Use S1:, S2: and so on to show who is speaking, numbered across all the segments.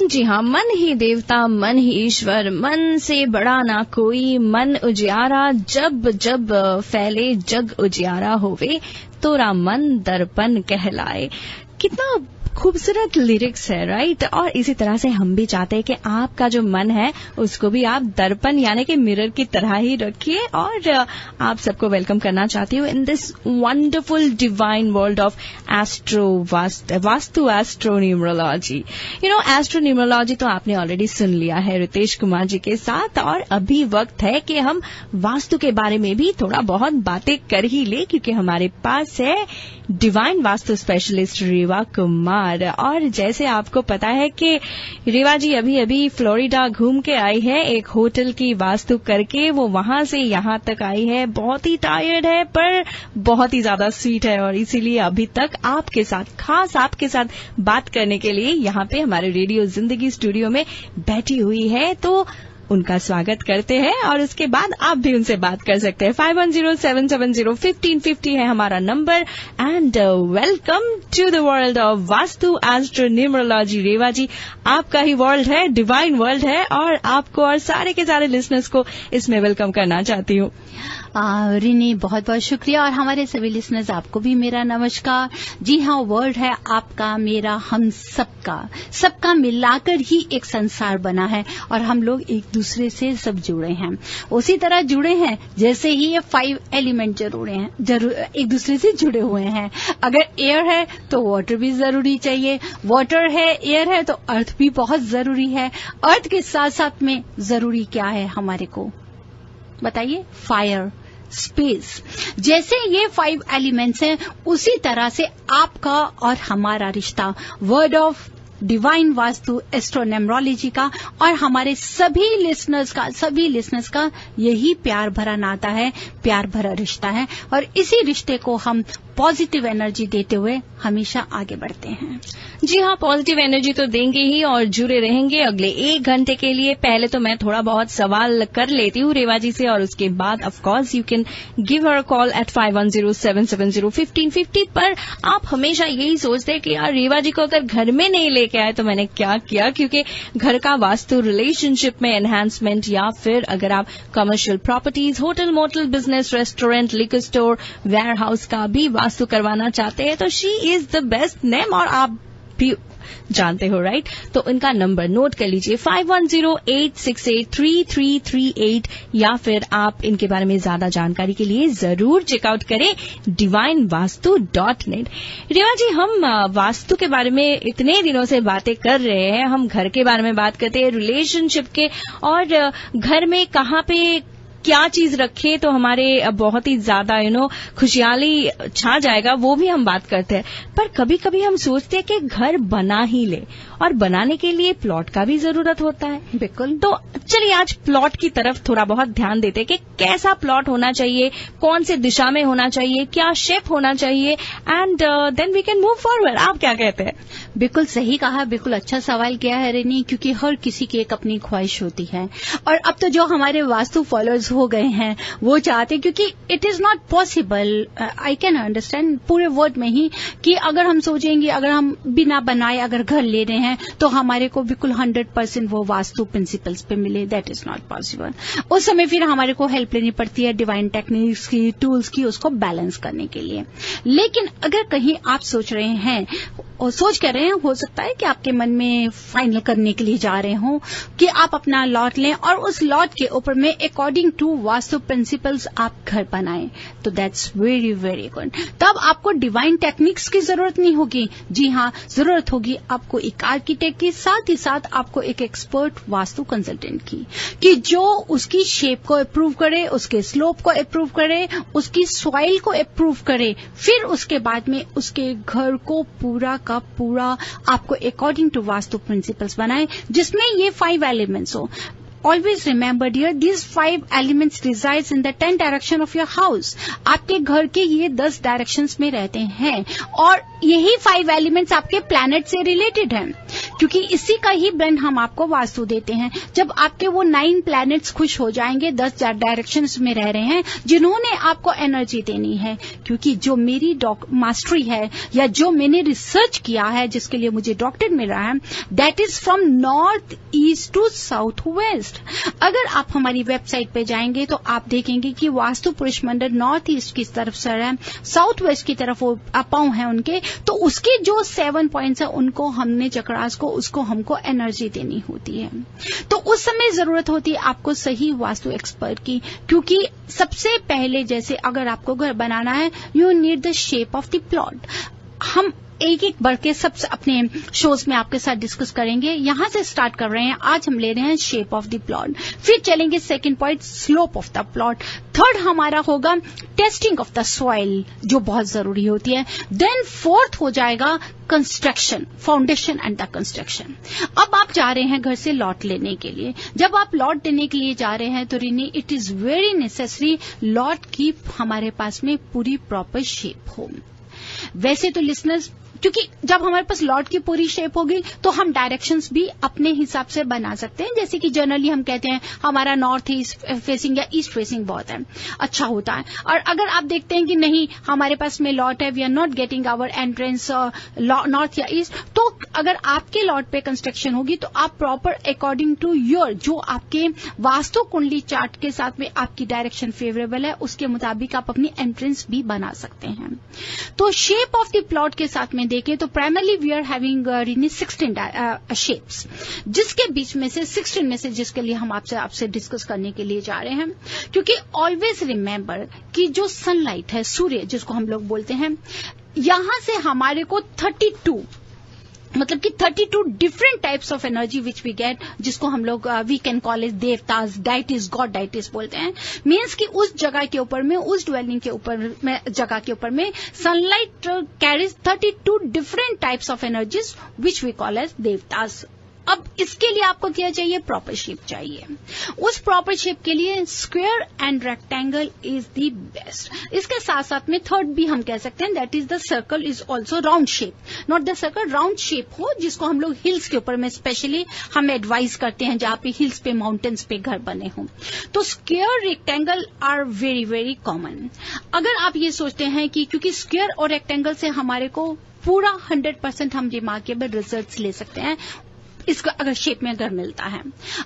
S1: जी हाँ, मन ही देवता, मन ही ईश्वर, मन से बड़ा ना कोई, मन उजियारा जब जब फैले जग उजियारा होवे, तोरा मन दर्पण कहलाए। कितना खूबसूरत लिरिक्स है, राइट। और इसी तरह से हम भी चाहते हैं कि आपका जो मन है उसको भी आप दर्पण यानी कि मिरर की तरह ही रखिए। और आप सबको वेलकम करना चाहती हूँ in this wonderful divine world of vastu astro numerology. You know, astro numerology तो आपने ऑलरेडी सुन लिया है रितेश कुमार जी के साथ, और अभी वक्त है कि हम वास्तु के बारे में भी थोड़ा बहुत बातें कर ही ले, क्योंकि हमारे पास है डिवाइन वास्तु स्पेशलिस्ट रेवा कुमार। और जैसे आपको पता है कि रेवा जी अभी अभी फ्लोरिडा घूम के आई है, एक होटल की वास्तु करके वो वहां से यहां तक आई है। बहुत ही टायर्ड है पर बहुत ही ज्यादा स्वीट है, और इसीलिए अभी तक आपके साथ, खास आपके साथ बात करने के लिए यहाँ पे हमारे रेडियो जिंदगी स्टूडियो में बैठी हुई है। तो उनका स्वागत करते हैं और उसके बाद आप भी उनसे बात कर सकते हैं। 5107701550 है हमारा नंबर। And welcome to the world of vastu astro numerology. Reva ji, आपका ही वर्ल्ड है, डिवाइन वर्ल्ड है, और आपको और सारे के सारे लिसनर्स को इसमें वेलकम करना चाहती हूँ।
S2: रिनी, बहुत बहुत शुक्रिया, और हमारे सभी लिसनर्स आपको भी मेरा नमस्कार। जी हाँ, वर्ल्ड है आपका, मेरा, हम सबका मिलाकर ही एक संसार बना है, और हम लोग एक दूसरे से सब जुड़े हैं। उसी तरह जुड़े हैं जैसे ही ये 5 एलिमेंट जरूर एक दूसरे से जुड़े हुए हैं। अगर एयर है तो वाटर भी जरूरी चाहिए, वाटर है, एयर है तो अर्थ भी बहुत जरूरी है। अर्थ के साथ साथ में जरूरी क्या है हमारे को बताइए? Fire, space. जैसे ये 5 एलिमेंट्स हैं, उसी तरह से आपका और हमारा रिश्ता वर्ड ऑफ डिवाइन वास्तु एस्ट्रोनॉमरोलॉजी का और हमारे सभी लिसनर्स का यही प्यार भरा नाता है, प्यार भरा रिश्ता है, और इसी रिश्ते को हम पॉजिटिव एनर्जी देते हुए हमेशा आगे बढ़ते हैं।
S1: जी हाँ, पॉजिटिव एनर्जी तो देंगे ही और जुड़े रहेंगे अगले 1 घंटे के लिए। पहले तो मैं थोड़ा बहुत सवाल कर लेती हूँ रेवा जी से, और उसके बाद of course you can give her call at 5107701550। पर आप हमेशा यही सोचते हैं कि यार रेवा जी को अगर घर में नहीं लेके आए तो मैंने क्या किया, क्योंकि घर का वास्तु रिलेशनशिप में एनहांसमेंट, या फिर अगर आप commercial properties, hotel, motel, business, restaurant, liquor store, warehouse का भी वास्तु करवाना चाहते हैं तो she is the best name, और आप भी जानते हो, राइट। तो इनका नंबर नोट कर लीजिए 5108683338, या फिर आप इनके बारे में ज्यादा जानकारी के लिए जरूर चेकआउट करें divinevastu.net। रेवा जी, हम वास्तु के बारे में इतने दिनों से बातें कर रहे हैं, हम घर के बारे में बात करते हैं, रिलेशनशिप के, और घर में कहाँ पे क्या चीज रखे तो हमारे बहुत ही ज्यादा खुशहाली छा जाएगा, वो भी हम बात करते हैं। पर कभी कभी हम सोचते हैं कि घर बना ही ले, और बनाने के लिए प्लॉट का भी जरूरत होता है।
S2: बिल्कुल।
S1: तो चलिए आज प्लॉट की तरफ थोड़ा बहुत ध्यान देते हैं कि कैसा प्लॉट होना चाहिए, कौन से दिशा में होना चाहिए, क्या शेप होना चाहिए, and then we can move forward. आप क्या कहते हैं?
S2: बिल्कुल सही कहा, बिल्कुल अच्छा सवाल किया है रेनी, क्योंकि हर किसी की एक अपनी ख्वाहिश होती है, और अब तो जो हमारे वास्तु फॉलोअर्स हो गए हैं वो चाहते, क्योंकि it is not possible, I can understand पूरे वर्ड में ही, कि अगर हम सोचेंगे अगर हम बिना बनाए अगर घर ले रहे हैं तो हमारे को बिल्कुल 100% वो वास्तु प्रिंसिपल्स पे मिले, दैट इज नॉट पॉसिबल। उस समय फिर हमारे को हेल्प लेनी पड़ती है डिवाइन टेक्निक्स की, टूल्स की, उसको बैलेंस करने के लिए। लेकिन अगर कहीं आप सोच रहे हैं और सोच कर रहे हैं, हो सकता है कि आपके मन में फाइनल करने के लिए जा रहे हो कि आप अपना लॉट लें और उस लॉट के ऊपर में अकॉर्डिंग टू वास्तु प्रिंसिपल्स आप घर बनाएं, तो दैट्स वेरी वेरी गुड। तब आपको डिवाइन टेक्निक्स की जरूरत नहीं होगी। जी हाँ, जरूरत होगी आपको एक आर्किटेक्ट की, साथ ही साथ आपको एक एक्सपर्ट वास्तु कंसल्टेंट की, कि जो उसकी शेप को अप्रूव करे, उसके स्लोप को अप्रूव करे, उसकी सॉइल को अप्रूव करे, फिर उसके बाद में उसके घर को पूरा का पूरा आपको अकॉर्डिंग टू वास्तु प्रिंसिपल्स बनाए, जिसमें ये 5 एलिमेंट्स हो। Always remember dear, these 5 elements resides in the 10 direction of your house. आपके घर के ये 10 डायरेक्शंस में रहते हैं, और यही 5 एलिमेंट्स आपके प्लैनेट से रिलेटेड हैं, क्योंकि इसी का ही ब्लेंड हम आपको वास्तु देते हैं। जब आपके वो 9 प्लैनेट्स खुश हो जाएंगे, 10 डायरेक्शंस में रह रहे हैं जिन्होंने आपको एनर्जी देनी है, क्योंकि जो मेरी मास्टरी है या जो मैंने रिसर्च किया है जिसके लिए मुझे डॉक्टरेट मिल रहा है, that is from north east to south west. अगर आप हमारी वेबसाइट पे जाएंगे तो आप देखेंगे कि वास्तु पुरुष मंडल नॉर्थ ईस्ट की तरफ से है, साउथ वेस्ट की तरफ वो पांव है उनके, तो उसके जो 7 पॉइंट्स है उनको हमने चक्रास को उसको हमको एनर्जी देनी होती है। तो उस समय जरूरत होती है आपको सही वास्तु एक्सपर्ट की, क्योंकि सबसे पहले जैसे अगर आपको घर बनाना है, you need the shape of the plot. हम एक एक बढ़ के सब अपने शोज में आपके साथ डिस्कस करेंगे। यहां से स्टार्ट कर रहे हैं, आज हम ले रहे हैं शेप ऑफ द प्लॉट, फिर चलेंगे second point slope of the plot, third हमारा होगा टेस्टिंग ऑफ द सॉइल जो बहुत जरूरी होती है, देन फोर्थ हो जाएगा construction, foundation and the construction. अब आप जा रहे हैं घर से लॉट लेने के लिए। जब आप लॉट लेने के लिए जा रहे हैं तो Rini it is very necessary लॉट की हमारे पास में पूरी प्रॉपर शेप हो। वैसे तो लिसनर्स, क्योंकि जब हमारे पास लॉट की पूरी शेप होगी तो हम डायरेक्शंस भी अपने हिसाब से बना सकते हैं। जैसे कि जनरली हम कहते हैं हमारा नॉर्थ ईस्ट फेसिंग या ईस्ट फेसिंग बहुत है, अच्छा होता है। और अगर आप देखते हैं कि नहीं हमारे पास में लॉट है, we are not getting our entrance north या ईस्ट, तो अगर आपके लॉट पे कंस्ट्रक्शन होगी तो आप प्रॉपर अकॉर्डिंग टू योर जो आपके वास्तु कुंडली चार्ट के साथ में आपकी डायरेक्शन फेवरेबल है उसके मुताबिक आप अपनी एंट्रेंस भी बना सकते हैं। तो शेप ऑफ द प्लॉट के साथ में देखें तो primarily we are having 16 shapes, जिसके बीच में से 16 में से जिसके लिए हम आपसे डिस्कस करने के लिए जा रहे हैं, क्योंकि ऑलवेज रिमेंबर कि जो सनलाइट है, सूर्य जिसको हम लोग बोलते हैं, यहां से हमारे को 32 मतलब कि 32 different types of energy which we get, जिसको हम लोग वी कैन कॉल इज देवतास, डाइटिस, गॉड डाइटिस बोलते हैं। मीन्स कि उस जगह के ऊपर में, उस ड्वेलिंग के ऊपर में, जगह के ऊपर में sunlight carries 32 different types of energies which we call as देवतास। अब इसके लिए आपको क्या चाहिए? प्रॉपर शेप चाहिए। उस प्रॉपर शेप के लिए square and rectangle is the best. इसके साथ साथ में थर्ड भी हम कह सकते हैं, that is the circle is also round shape, not the circle, round shape हो, जिसको हम लोग हिल्स के ऊपर में स्पेशली हम एडवाइज करते हैं जहां पे हिल्स पे, माउंटेन्स पे घर बने हों। तो square rectangle are very very common. अगर आप ये सोचते हैं कि क्योंकि स्क्वायर और रेक्टेंगल से हमारे को पूरा 100% हम रिमार्केबल रिजल्ट्स ले सकते हैं इसका अगर शेप में अगर मिलता है।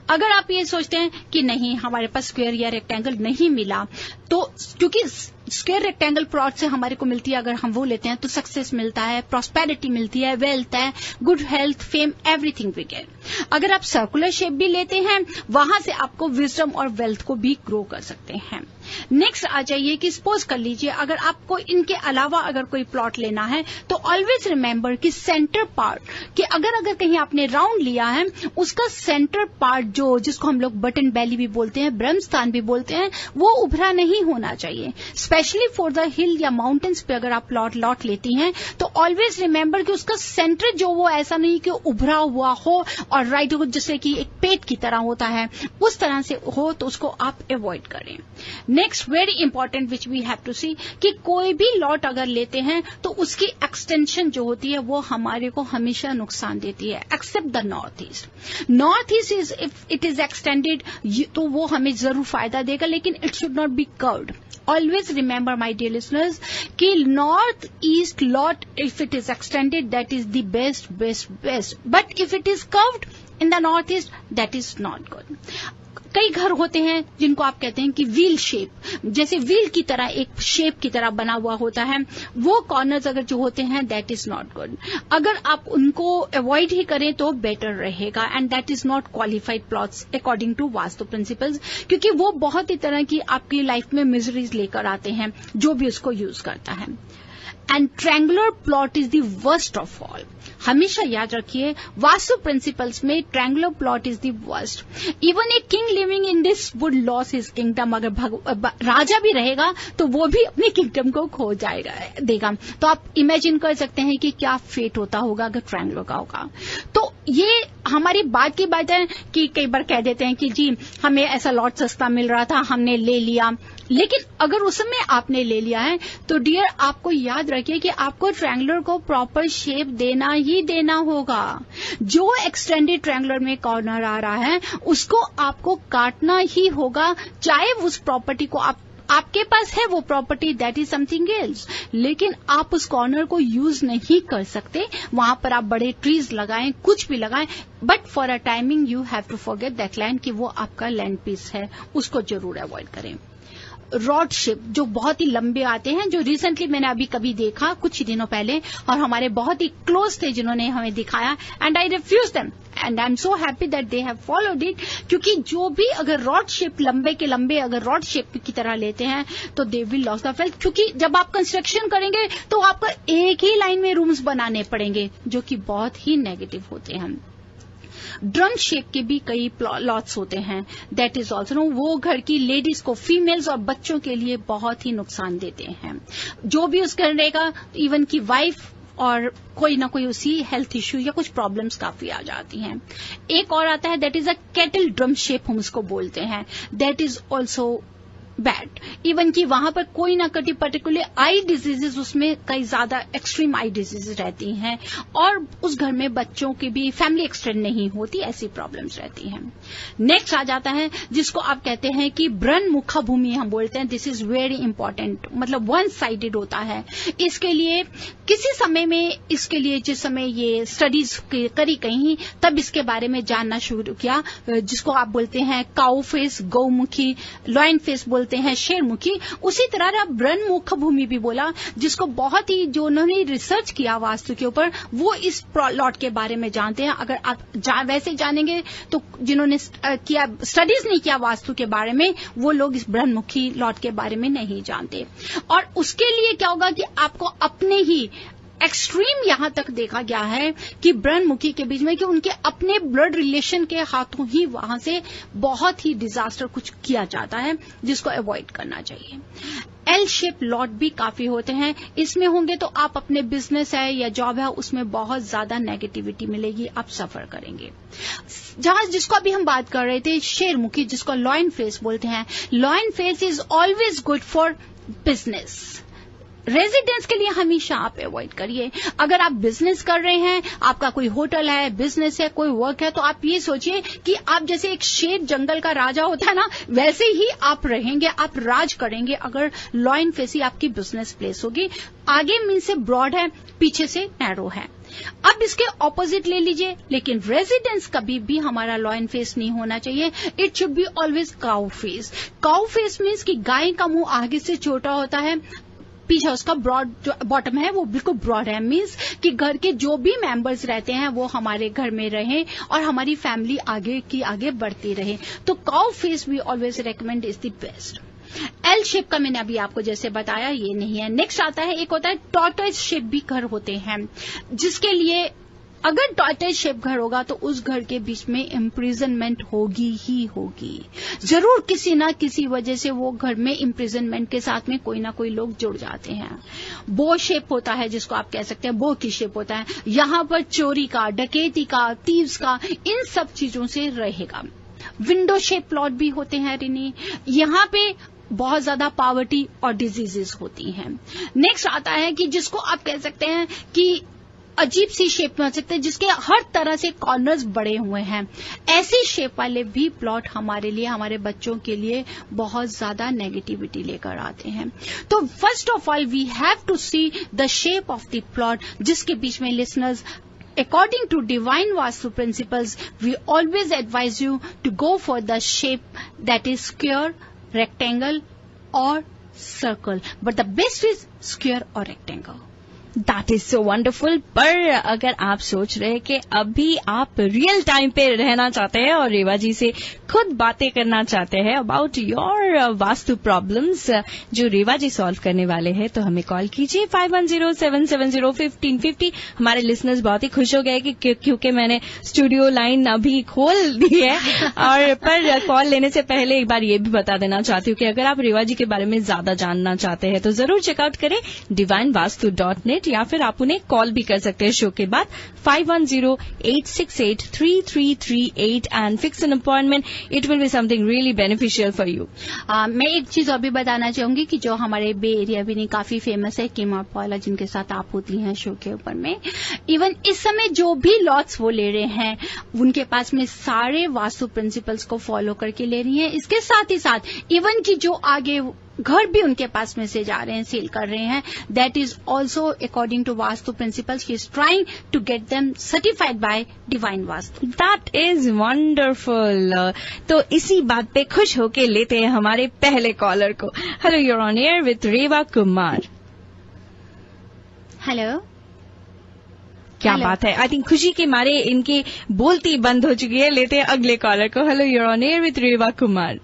S2: अगर आप ये सोचते हैं कि नहीं हमारे पास स्क्वायर या रेक्टेंगल नहीं मिला, तो क्योंकि स्क्वायर रेक्टेंगल प्लॉट से हमारे को मिलती है, अगर हम वो लेते हैं तो सक्सेस मिलता है, प्रॉस्पेरिटी मिलती है, वेल्थ है, good health, fame, everything we get. अगर आप सर्कुलर शेप भी लेते हैं, वहां से आपको विजडम और वेल्थ को भी ग्रो कर सकते हैं। नेक्स्ट आ जाइए कि सपोज कर लीजिए अगर आपको इनके अलावा अगर कोई प्लॉट लेना है तो ऑलवेज रिमेंबर कि सेंटर पार्ट कि अगर कहीं आपने राउंड लिया है, उसका सेंटर पार्ट जो जिसको हम लोग बटन बैली भी बोलते हैं, ब्रह्मस्थान भी बोलते हैं, वो उभरा नहीं होना चाहिए। स्पेशली फॉर द हिल या माउंटेन्स पे अगर आप लॉट लेती हैं तो ऑलवेज रिमेंबर कि उसका सेंटर जो वो ऐसा नहीं कि उभरा हुआ हो और राइट हो, जैसे कि एक पेट की तरह होता है, उस तरह से हो, तो उसको आप अवॉइड करें। Next very important which we have to see कि कोई भी लॉट अगर लेते हैं तो उसकी एक्सटेंशन जो होती है वो हमारे को हमेशा नुकसान देती है, except the north east. North east is if it is extended तो वो हमें जरूर फायदा देगा, लेकिन it should not be curved. Always remember, my dear listeners, कि north east lot if it is extended that is the best. But if it is curved in the north east, that is not good. कई घर होते हैं जिनको आप कहते हैं कि व्हील शेप, जैसे व्हील की तरह एक शेप की तरह बना हुआ होता है, वो कॉर्नर्स अगर जो होते हैं दैट इज नॉट गुड। अगर आप उनको अवॉइड ही करें तो बेटर रहेगा, and that is not qualified plots according to vastu principles, क्योंकि वो बहुत ही तरह की आपकी लाइफ में मिजरीज लेकर आते हैं जो भी उसको यूज करता है। And triangular plot is the worst of all. हमेशा याद रखिए वास्तु प्रिंसिपल्स में triangular plot is the worst. Even a king living in this would loss his kingdom. अगर राजा भी रहेगा तो वो भी अपने किंगडम को खो देगा। तो आप इमेजिन कर सकते हैं कि क्या फेट होता होगा अगर ट्रायंगुलर का होगा। तो ये हमारी बात की बात है कि कई बार कह देते हैं कि जी हमें ऐसा लॉट सस्ता मिल रहा था, हमने ले लिया। लेकिन अगर उस समय आपने ले लिया है तो डियर आपको याद रखिए कि आपको ट्रायंगुलर को प्रॉपर शेप देना ही देना होगा। जो एक्सटेंडेड ट्रायंगुलर में कॉर्नर आ रहा है उसको आपको काटना ही होगा, चाहे उस प्रॉपर्टी को आपके पास है वो property, that is something else, लेकिन आप उस कॉर्नर को यूज नहीं कर सकते। वहां पर आप बड़े ट्रीज लगाएं, कुछ भी लगाएं, but for a timing you have to forget that land कि वो आपका लैंड पीस है, उसको जरूर अवॉइड करें। रॉड शेप जो बहुत ही लंबे आते हैं, जो रिसेंटली मैंने अभी कभी देखा कुछ ही दिनों पहले, और हमारे बहुत ही क्लोज थे जिन्होंने हमें दिखाया, and I refuse them and I am so happy that they have followed it. क्योंकि जो भी अगर रॉड शेप लंबे के लंबे अगर रॉड शेप की तरह लेते हैं तो दे विल लॉस द फेल्थ। क्योंकि जब आप कंस्ट्रक्शन करेंगे तो आपको एक ही लाइन में रूम्स बनाने पड़ेंगे, जो कि बहुत ही नेगेटिव होते हैं। ड्रम शेप के भी कई लॉट्स होते हैं, दैट इज ऑल्सो वो घर की लेडीज को, फीमेल्स और बच्चों के लिए बहुत ही नुकसान देते हैं। जो भी उस घर रहेगा, इवन की वाइफ और कोई ना कोई उसी हेल्थ इश्यू या कुछ प्रॉब्लम्स काफी आ जाती हैं। एक और आता है that is a kettle drum shape, हम उसको बोलते हैं, that is also bad. Even कि वहां पर कोई ना कटी पर्टिकुलर आई डिजीजेज, उसमें कई ज्यादा एक्सट्रीम आई डिजीजेज रहती हैं, और उस घर में बच्चों की भी फैमिली एक्सटेंड नहीं होती, ऐसी प्रॉब्लम्स रहती हैं। नेक्स्ट आ जाता है जिसको आप कहते हैं कि ब्रन मुखा भूमि हम बोलते हैं। दिस इज वेरी इंपॉर्टेंट, मतलब वन साइडेड होता है। इसके लिए किसी समय में, इसके लिए जिस समय ये स्टडीज करी कहीं, तब इसके बारे में जानना शुरू किया, जिसको आप बोलते हैं cow face, Gaumukhi, lion face बोलते हैं शेरमुखी। उसी तरह ब्रन मुख भूमि भी बोला, जिसको बहुत ही जो उन्होंने रिसर्च किया वास्तु के ऊपर, वो इस लॉट के बारे में जानते हैं। अगर आप वैसे जानेंगे तो जिन्होंने किया स्टडीज नहीं किया वास्तु के बारे में, वो लोग इस ब्रह्ममुखी लॉट के बारे में नहीं जानते। और उसके लिए क्या होगा कि आपको अपने ही एक्सट्रीम यहां तक देखा गया है कि ब्रह्ममुखी के बीच में कि उनके अपने ब्लड रिलेशन के हाथों ही वहां से बहुत ही डिजास्टर कुछ किया जाता है, जिसको अवॉइड करना चाहिए। एल शेप लॉट भी काफी होते हैं, इसमें होंगे तो आप अपने बिजनेस है या जॉब है उसमें बहुत ज्यादा नेगेटिविटी मिलेगी, आप सफर करेंगे। जहां जिसको अभी हम बात कर रहे थे शेरमुखी, जिसको लॉयन फेस बोलते हैं, lion face is always good for business. Residence के लिए हमेशा आप अवॉइड करिए। अगर आप बिजनेस कर रहे हैं, आपका कोई होटल है, बिजनेस है, कोई वर्क है, तो आप ये सोचिए कि आप जैसे एक शेर जंगल का राजा होता है ना, वैसे ही आप रहेंगे, आप राज करेंगे अगर लॉयन फेस ही आपकी बिजनेस प्लेस होगी। आगे मीन से ब्रॉड है, पीछे से नैरो है। अब इसके ऑपोजिट ले लीजिए, लेकिन रेजिडेंस कभी भी हमारा लॉयन फेस नहीं होना चाहिए। It should be always cow face. Cow face means कि गाय का मुंह आगे से छोटा होता है, पीछे उसका ब्रॉड जो बॉटम है वो बिल्कुल ब्रॉड है। मीन्स कि घर के जो भी मेंबर्स रहते हैं वो हमारे घर में रहें और हमारी फैमिली आगे की आगे बढ़ती रहे। तो cow face we always recommend is the best. L shape का मैंने अभी आपको जैसे बताया ये नहीं है। नेक्स्ट आता है, एक होता है टॉर्टोइज शेप भी घर होते हैं, जिसके लिए अगर टॉर्टोइज शेप घर होगा तो उस घर के बीच में इम्प्रिजनमेंट होगी ही होगी। जरूर किसी ना किसी वजह से वो घर में इम्प्रिजनमेंट के साथ में कोई ना कोई लोग जुड़ जाते हैं। बो शेप होता है, जिसको आप कह सकते हैं बो की शेप होता है, यहां पर चोरी का, डकैती का, थीव्स का, इन सब चीजों से रहेगा। विंडो शेप प्लॉट भी होते हैं रिनी, यहां पे बहुत ज्यादा पावर्टी और डिजीजेस होती हैं। नेक्स्ट आता है कि जिसको आप कह सकते हैं कि अजीब सी शेप में हो सकते हैं, जिसके हर तरह से कॉर्नर्स बड़े हुए हैं। ऐसी शेप वाले भी प्लॉट हमारे लिए, हमारे बच्चों के लिए बहुत ज्यादा नेगेटिविटी लेकर आते हैं। तो first of all we have to see the shape of the plot, जिसके बीच में listeners according to divine vastu principles we always advise you to go for the shape that is square, rectangle or circle, but the best is square or rectangle.
S1: That is so wonderful. पर अगर आप सोच रहे हैं कि अभी आप real time पे रहना चाहते हैं और रेवा जी से खुद बातें करना चाहते हैं अबाउट योर वास्तु प्रॉब्लम्स जो रेवा जी सॉल्व करने वाले हैं, तो हमें कॉल कीजिए 5107701550। हमारे लिसनर्स बहुत ही खुश हो गए कि क्योंकि मैंने स्टूडियो लाइन अभी खोल दी है। और पर कॉल लेने से पहले एक बार ये भी बता देना चाहती हूँ कि अगर आप रेवा जी के बारे में ज्यादा जानना चाहते हैं तो जरूर चेकआउट करें divinevastu.net, या फिर आप उन्हें कॉल भी कर सकते हैं शो के बाद 510-868-3338 and fix an appointment. It will be something really beneficial for you.
S2: मैं एक चीज और भी बताना चाहूंगी कि जो हमारे बे एरिया भी नहीं काफी फेमस है किम और पॉला, जिनके साथ आप होती हैं शो के ऊपर में। इवन इस समय जो भी लॉट्स वो ले रहे हैं उनके पास में सारे वास्तु प्रिंसिपल्स को फॉलो करके ले रही हैं। इसके साथ ही साथ इवन की जो आगे घर भी उनके पास में से जा रहे हैं, सेल कर रहे हैं, that is also according to vastu principles. He is trying to get them certified by divine vastu.
S1: That is wonderful. तो इसी बात पे खुश होके लेते हैं हमारे पहले कॉलर को। Hello, you're on air with Reva Kumar.
S2: Hello,
S1: क्या बात है। आई थिंक खुशी के मारे इनकी बोलती बंद हो चुकी है। लेते हैं अगले कॉलर को। Hello, you're on air with Reva Kumar.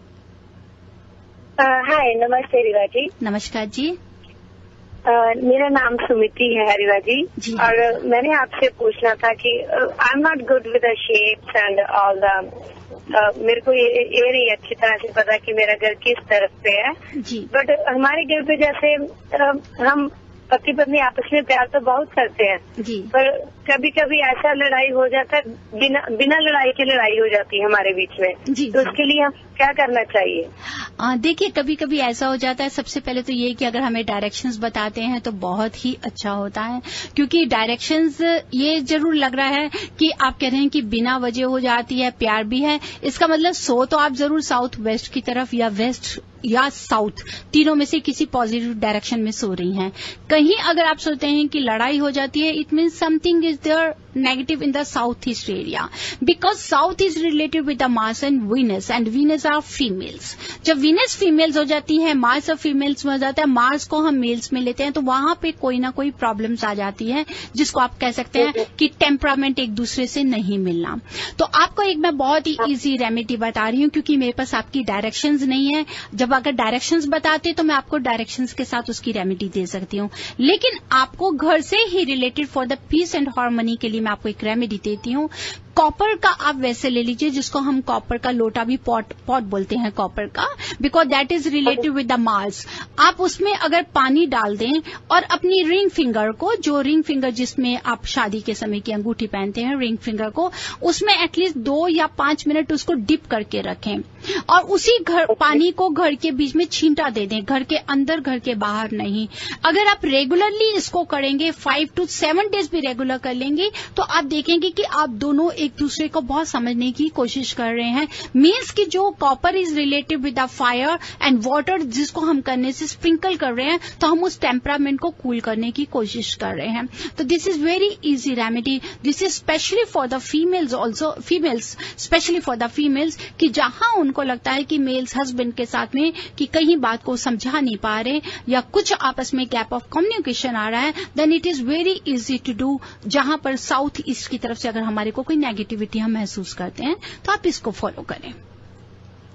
S3: Hi, नमस्ते रीवा जी।
S2: नमस्कार जी।
S3: मेरा नाम सुमिति है रीवा जी, और मैंने आपसे पूछना था कि I am not good with the shapes and all the, मेरे को ये नहीं अच्छी तरह से पता कि मेरा घर किस तरफ पे है
S2: जी।
S3: बट हमारे घर पे जैसे हम पति पत्नी आपस में प्यार तो बहुत करते हैं
S2: जी,
S3: पर कभी कभी ऐसा लड़ाई हो जाता है, बिना लड़ाई के लड़ाई हो जाती है हमारे बीच में
S2: जी।
S3: तो उसके लिए हम क्या करना चाहिए?
S2: देखिए, कभी कभी ऐसा हो जाता है। सबसे पहले तो ये कि अगर हमें डायरेक्शंस बताते हैं तो बहुत ही अच्छा होता है, क्योंकि डायरेक्शंस ये जरूर लग रहा है कि आप कह रहे हैं कि बिना वजह हो जाती है, प्यार भी है। इसका मतलब सो तो आप जरूर साउथ वेस्ट की तरफ या वेस्ट या साउथ, तीनों में से किसी पॉजिटिव डायरेक्शन में सो रही हैं। कहीं अगर आप सोचते हैं कि लड़ाई हो जाती है, it means something is there negative in the southeast area, because south is related with the Mars and Venus, and Venus are females. जब Venus females हो जाती है, Mars और females में हो जाता है, Mars को हम males में लेते हैं, तो वहां पे कोई ना कोई प्रॉब्लम्स आ जाती है, जिसको आप कह सकते हैं कि टेम्परामेंट एक दूसरे से नहीं मिलना। तो आपको एक मैं बहुत ही इजी रेमेडी बता रही हूँ, क्योंकि मेरे पास आपकी डायरेक्शंस नहीं है। जब अगर डायरेक्शंस बताते तो मैं आपको डायरेक्शंस के साथ उसकी रेमेडी दे सकती हूँ, लेकिन आपको घर से ही related for the peace and harmony के लिए मैं आपको एक रेमेडी देती हूँ। कॉपर का आप वैसे ले लीजिए, जिसको हम कॉपर का लोटा भी पॉट बोलते हैं कॉपर का, because that is related with the Mars. आप उसमें अगर पानी डाल दें और अपनी रिंग फिंगर को, जो रिंग फिंगर जिसमें आप शादी के समय की अंगूठी पहनते हैं, रिंग फिंगर को उसमें एटलीस्ट 2 या 5 मिनट उसको डिप करके रखें और उसी पानी को घर के बीच में छींटा दे दें, घर के अंदर, घर के बाहर नहीं। अगर आप रेगुलरली इसको करेंगे, 5 to 7 डेज भी रेगुलर कर लेंगे, तो आप देखेंगे कि आप दोनों एक दूसरे को बहुत समझने की कोशिश कर रहे हैं। मीन्स कि जो copper is related with the fire and water, जिसको हम करने से स्प्रिंकल कर रहे हैं, तो हम उस टेम्परामेंट को कूल करने की कोशिश कर रहे हैं। तो this is very easy remedy. This is specially for the females also, females specially for the females, कि जहां उनको लगता है कि मेल्स हस्बैंड के साथ में कि कहीं बात को समझा नहीं पा रहे या कुछ आपस में गैप ऑफ कम्युनिकेशन आ रहा है, then it is very easy to do. जहां पर साउथ ईस्ट की तरफ से अगर हमारे को कोई नेगेटिविटी हम महसूस करते हैं, तो आप इसको फॉलो करें।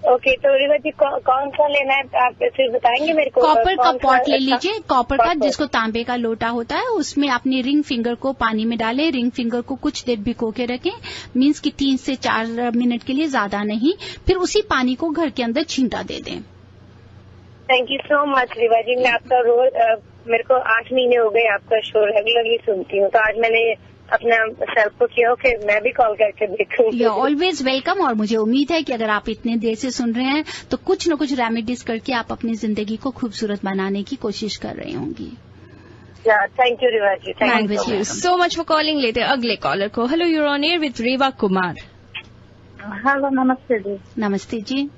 S3: ओके, तो रीवा जी कौन सा लेना है आप फिर बताएंगे मेरे को?
S2: कॉपर का पॉट ले लीजिए, कॉपर का, जिसको तांबे का लोटा होता है, उसमें अपनी रिंग फिंगर को पानी में डालें, रिंग फिंगर को कुछ देर भिगो के रखें, मीन्स कि 3 से 4 मिनट के लिए, ज्यादा नहीं। फिर उसी पानी को घर के अंदर छींटा दे दें।
S3: Thank you so much Reva ji. मैं आपका रोज, मेरे को 8 महीने हो गए आपका शो रेगुलरली सुनती हूँ, तो आज मैंने अपना सेल्फ को किया कि मैं भी कॉल करके देखूं।
S2: You are always welcome. और मुझे उम्मीद है कि अगर आप इतने देर से सुन रहे हैं तो कुछ न कुछ रेमेडीज करके आप अपनी जिंदगी को खूबसूरत बनाने की कोशिश कर रही होंगी।
S3: Thank you Reva ji,
S1: thank you so much for calling. लेते अगले कॉलर को। Hello, you're on air with Reva Kumar.
S4: Hello, नमस्ते जी।
S2: नमस्ते जी।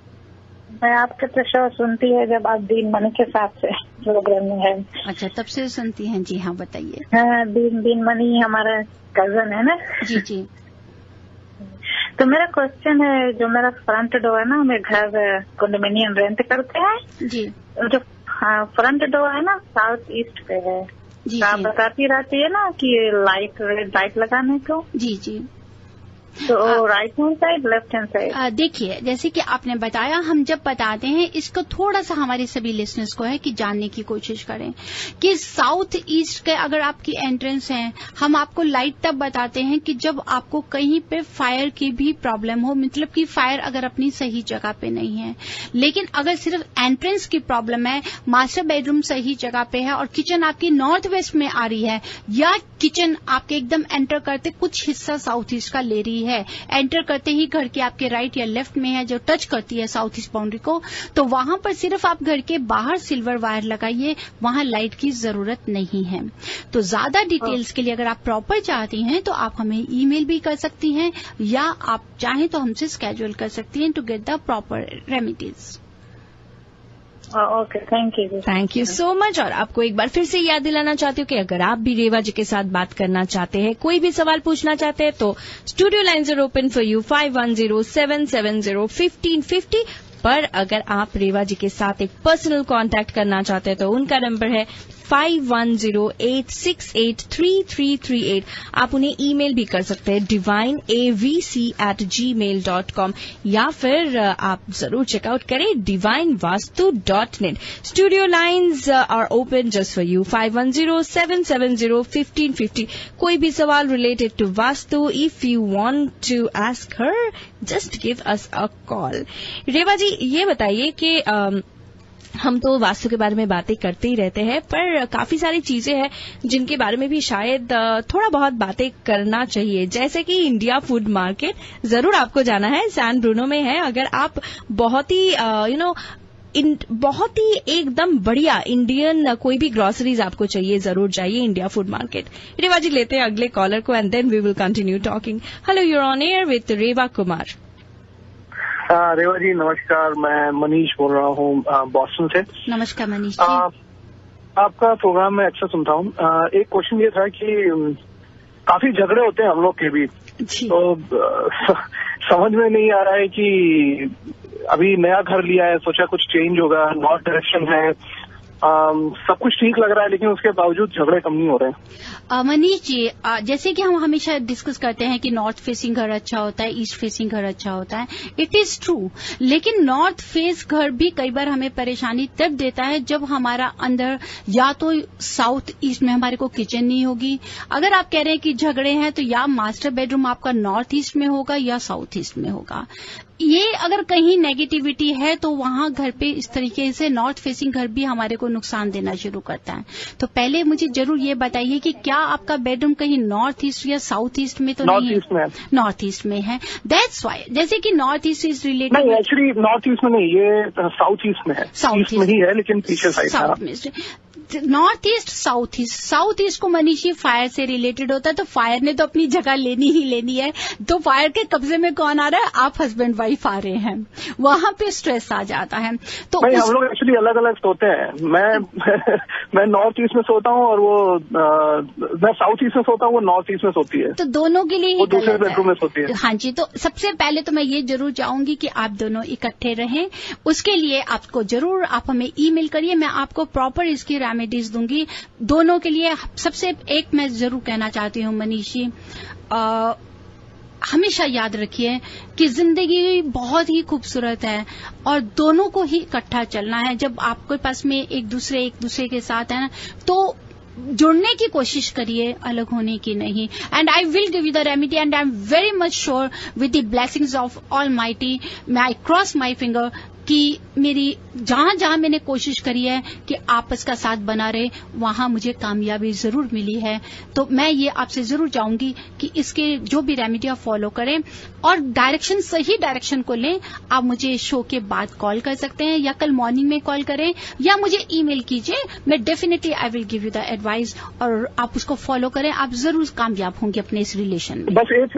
S4: मैं आपके तो शो सुनती है जब आप दीन मनी के साथ से प्रोग्राम में है।
S2: अच्छा, तब से सुनती हैं जी? हाँ, बताइए।
S4: हाँ, दीन मनी हमारा कजन है ना।
S2: जी जी।
S4: तो मेरा क्वेश्चन है, जो मेरा फ्रंट डोर है ना, हम घर कंडोमिनियम रेंट करते हैं
S2: जी।
S4: जो फ्रंट डोर है ना, साउथ ईस्ट पे है।
S2: जी,
S4: आप बताती रहती है ना कि लाइट, रेड लाइट लगाने को।
S2: जी जी।
S4: तो right hand side, left hand side?
S2: देखिए, जैसे कि आपने बताया, हम जब बताते हैं इसको थोड़ा सा हमारे सभी लिसनर्स को है कि जानने की कोशिश करें कि साउथ ईस्ट के अगर आपकी एंट्रेंस है, हम आपको लाइट तब बताते हैं कि जब आपको कहीं पे फायर की भी प्रॉब्लम हो, मतलब कि फायर अगर अपनी सही जगह पे नहीं है। लेकिन अगर सिर्फ एंट्रेंस की प्रॉब्लम है, मास्टर बेडरूम सही जगह पे है और किचन आपकी नॉर्थ वेस्ट में आ रही है, या किचन आपके एकदम एंटर करते कुछ हिस्सा साउथ ईस्ट का ले रही है, एंटर करते ही घर के आपके राइट या लेफ्ट में है जो टच करती है साउथ ईस्ट बाउंड्री को, तो वहां पर सिर्फ आप घर के बाहर सिल्वर वायर लगाइए, वहां लाइट की जरूरत नहीं है। तो ज्यादा डिटेल्स के लिए अगर आप प्रॉपर चाहती हैं तो आप हमें ईमेल भी कर सकती हैं, या आप चाहें तो हमसे स्केड्यूल कर सकती हैं to get the proper remedies.
S4: Okay,
S1: thank you so much. और आपको एक बार फिर से याद दिलाना चाहती हूँ कि अगर आप भी रेवा जी के साथ बात करना चाहते हैं, कोई भी सवाल पूछना चाहते हैं, तो studio lines are open for you 5107701550। पर अगर आप रेवा जी के साथ एक पर्सनल कांटेक्ट करना चाहते हैं तो उनका नंबर है 5108683338। आप उन्हें ईमेल भी कर सकते हैं divineavc@gmail.com, या फिर आप जरूर चेकआउट करें divinevastu.net। Studio lines are open just for you 5107701550। कोई भी सवाल related to vastu, if you want to ask her, just give us a call. Reva ji, ये बताइए कि हम तो वास्तु के बारे में बातें करते ही रहते हैं, पर काफी सारी चीजें हैं जिनके बारे में भी शायद थोड़ा बहुत बातें करना चाहिए, जैसे कि इंडिया फूड मार्केट जरूर आपको जाना है, सैन ब्रूनो में है। अगर आप बहुत ही बहुत ही एकदम बढ़िया इंडियन कोई भी ग्रोसरीज आपको चाहिए, जरूर जाइए India food market. Reva ji, लेते हैं अगले कॉलर को and then we will continue talking. Hello, you're on air with Reva Kumar.
S5: Reva ji नमस्कार, मैं मनीष बोल रहा हूँ बॉस्टन से।
S2: नमस्कार मनीष जी।
S5: आपका प्रोग्राम मैं अक्सर सुनता हूँ। एक क्वेश्चन ये था कि काफी झगड़े होते हैं हम लोग के भी, तो समझ में नहीं आ रहा है कि अभी नया घर लिया है, सोचा कुछ चेंज होगा, नॉर्थ डायरेक्शन है, सब कुछ ठीक लग रहा है, लेकिन उसके बावजूद झगड़े कम नहीं हो रहे हैं।
S2: मनीष जी, जैसे कि हम हमेशा डिस्कस करते हैं कि नॉर्थ फेसिंग घर अच्छा होता है, ईस्ट फेसिंग घर अच्छा होता है, इट इज ट्रू। लेकिन नॉर्थ फेस घर भी कई बार हमें परेशानी तब देता है जब हमारा अंदर या तो साउथ ईस्ट में हमारे को किचन नहीं होगी। अगर आप कह रहे हैं कि झगड़े हैं, तो या मास्टर बेडरूम आपका नॉर्थ ईस्ट में होगा या साउथ ईस्ट में होगा। ये अगर कहीं नेगेटिविटी है तो वहां घर पे इस तरीके से नॉर्थ फेसिंग घर भी हमारे को नुकसान देना शुरू करता है। तो पहले मुझे जरूर ये बताइए कि क्या आपका बेडरूम कहीं नॉर्थ ईस्ट या साउथ ईस्ट में तो नहीं है? नॉर्थ ईस्ट में है। दैट्स वाई, जैसे कि नॉर्थ ईस्ट इज रिलेटेड।
S5: नहीं, एक्चुअली नॉर्थ ईस्ट में नहीं, ये साउथ ईस्ट में है। साउथ ईस्ट में ही है, लेकिन पीछे साइड
S2: साउथ में। North east, south east, south east को मनीषी फायर से रिलेटेड होता है, तो फायर ने तो अपनी जगह लेनी ही लेनी है। तो फायर के कब्जे में कौन आ रहा है? आप हस्बैंड वाइफ आ रहे हैं, वहां पे स्ट्रेस आ जाता है। तो
S5: हम लोग एक्चुअली अलग अलग सोते हैं। मैं नॉर्थ ईस्ट में सोता हूँ और वो मैं साउथ ईस्ट में सोता हूँ, वो नॉर्थ ईस्ट में सोती है।
S2: तो दोनों के लिए ही
S5: दूसरे बेडरूम में सोती है।
S2: हाँ जी, तो सबसे पहले तो मैं ये जरूर चाहूंगी कि आप दोनों इकट्ठे रहें। उसके लिए आपको जरूर आप हमें ईमेल करिए, मैं आपको प्रॉपर इसकी रेमेडीज दूंगी दोनों के लिए। सबसे एक मैं जरूर कहना चाहती हूँ मनीषी, हमेशा याद रखिए कि जिंदगी बहुत ही खूबसूरत है और दोनों को ही इकट्ठा चलना है। जब आपके पास में एक दूसरे के साथ है ना, तो जुड़ने की कोशिश करिए, अलग होने की नहीं। And I will give you the remedy and I am very much sure with the blessings of almighty, I cross my finger कि मेरी जहां जहां मैंने कोशिश करी है कि आपस का साथ बना रहे, वहां मुझे कामयाबी जरूर मिली है। तो मैं ये आपसे जरूर चाहूंगी कि इसके जो भी रेमेडी आप फॉलो करें और डायरेक्शन, सही डायरेक्शन को लें। आप मुझे शो के बाद कॉल कर सकते हैं या कल मॉर्निंग में कॉल करें या मुझे ईमेल कीजिए। मैं definitely I will give you the advice और आप उसको फॉलो करें, आप जरूर कामयाब होंगे अपने इस रिलेशन में।
S5: बस एक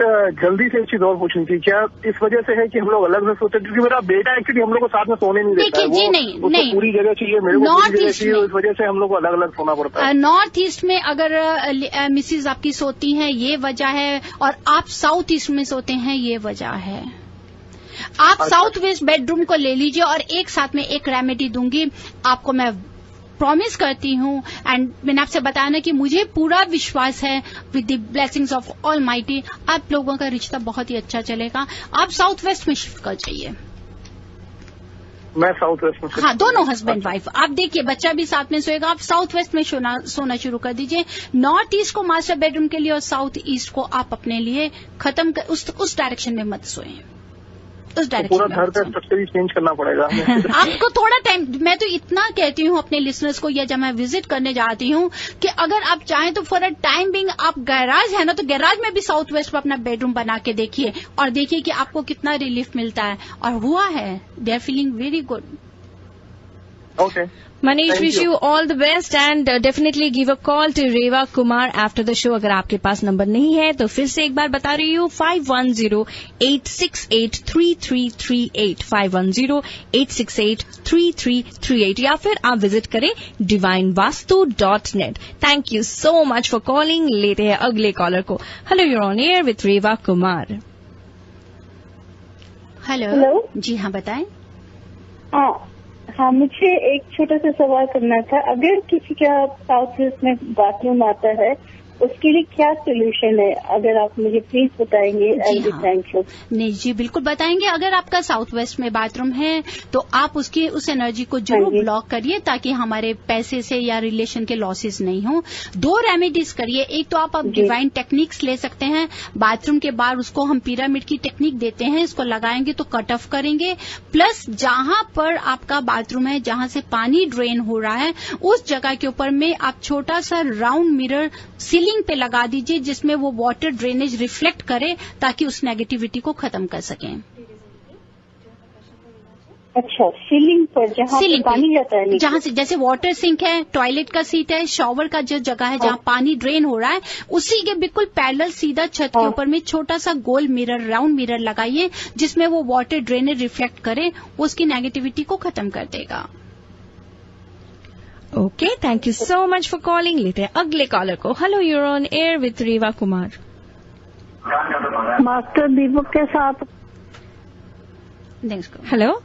S5: जल्दी से एक चीज और पूछनी थी, क्या इस वजह से है कि हम लोग अलग से सोते हैं? क्योंकि मेरा बेटा एक्चुअली हम लोग को साथ में सोने नहीं देता है।
S2: जी नहीं,
S5: पूरी जगह चाहिए, मेरे को पूरी जगह चाहिए, इस वजह से हम लोग को अलग अलग सोना पड़ता है।
S2: नॉर्थ ईस्ट में अगर मिसेज आपकी सोती हैं, ये वजह है, और आप साउथ ईस्ट में सोते हैं, ये वजह है। आप साउथ वेस्ट बेडरूम को ले लीजिए और एक साथ में एक रेमेडी दूंगी आपको। मैं प्रॉमिस करती हूँ एंड मैंने आपसे बताया ना कि मुझे पूरा विश्वास है with the blessings of almighty आप लोगों का रिश्ता बहुत ही अच्छा चलेगा। आप साउथ वेस्ट में शिफ्ट कर जाइए।
S5: मैं साउथ वेस्ट में?
S2: हाँ, दोनों हस्बैंड वाइफ। आप देखिए बच्चा भी साथ में सोएगा। आप साउथ वेस्ट में सोना शुरू कर दीजिए। नॉर्थ ईस्ट को मास्टर बेडरूम के लिए और साउथ ईस्ट को आप अपने लिए खत्म कर, उस डायरेक्शन में मत सोएं। उस डायरेक्शन
S5: पूरा घर का स्ट्रक्चर ही चेंज करना पड़ेगा।
S2: आपको थोड़ा टाइम, मैं तो इतना कहती हूँ अपने लिसनर्स को, या जब मैं विजिट करने जाती हूँ कि अगर आप चाहें तो फॉर अ टाइम बिंग आप गैराज है ना, तो गैराज में भी साउथ वेस्ट में अपना बेडरूम बना के देखिए और देखिए कि आपको कितना रिलीफ मिलता है। और हुआ है, they are feeling very good.
S5: Okay.
S1: Manish, wish you all the best and definitely give a call to Reva Kumar after the show. अगर आपके पास नंबर नहीं है तो फिर से एक बार बता रही हूँ 5108683338 5108683338 या फिर आप विजिट करें divinevastu.net। Thank you so much for calling. लेते हैं अगले कॉलर को। Hello, you're on air with Reva Kumar.
S2: Hello जी हाँ, बताएं।
S6: हाँ, मुझे एक छोटा सा सवाल करना था। अगर किसी का साउथ वेस्ट में बाथरूम आता है उसके लिए क्या सोल्यूशन है, अगर आप मुझे प्लीज बताएंगे। Thank you. नहीं
S2: जी, बिल्कुल बताएंगे। अगर आपका साउथ वेस्ट में बाथरूम है तो आप उस एनर्जी को जरूर ब्लॉक करिए ताकि हमारे पैसे से या रिलेशन के लॉसेस नहीं हो। 2 रेमेडीज करिए। एक तो आप डिवाइन टेक्निक्स ले सकते हैं। बाथरूम के बाहर उसको हम पिरामिड की टेक्निक देते हैं, इसको लगाएंगे तो कट ऑफ करेंगे। प्लस जहां पर आपका बाथरूम है, जहां से पानी ड्रेन हो रहा है, उस जगह के ऊपर में आप छोटा सा राउंड मिरर सीलिंग पे लगा दीजिए जिसमें वो वाटर ड्रेनेज रिफ्लेक्ट करे ताकि उस नेगेटिविटी को खत्म कर सकें।
S6: अच्छा, सीलिंग पर जहाँ पानी जाता है,
S2: जहाँ से जैसे वाटर सिंक है, टॉयलेट का सीट है, शॉवर का जो जगह है जहाँ पानी ड्रेन हो रहा है, उसी के बिल्कुल पैरेलल सीधा छत के ऊपर में छोटा सा गोल मिरर, राउंड मिरर लगाइए जिसमें वो वाटर ड्रेनेज रिफ्लेक्ट करे, वो उसकी नेगेटिविटी को खत्म कर देगा।
S1: Okay, thank you so much for calling. लेते हैं अगले कॉलर को। Hello, you're on air with Reva Kumar.
S6: Master Deepak के साथ।
S1: Hello,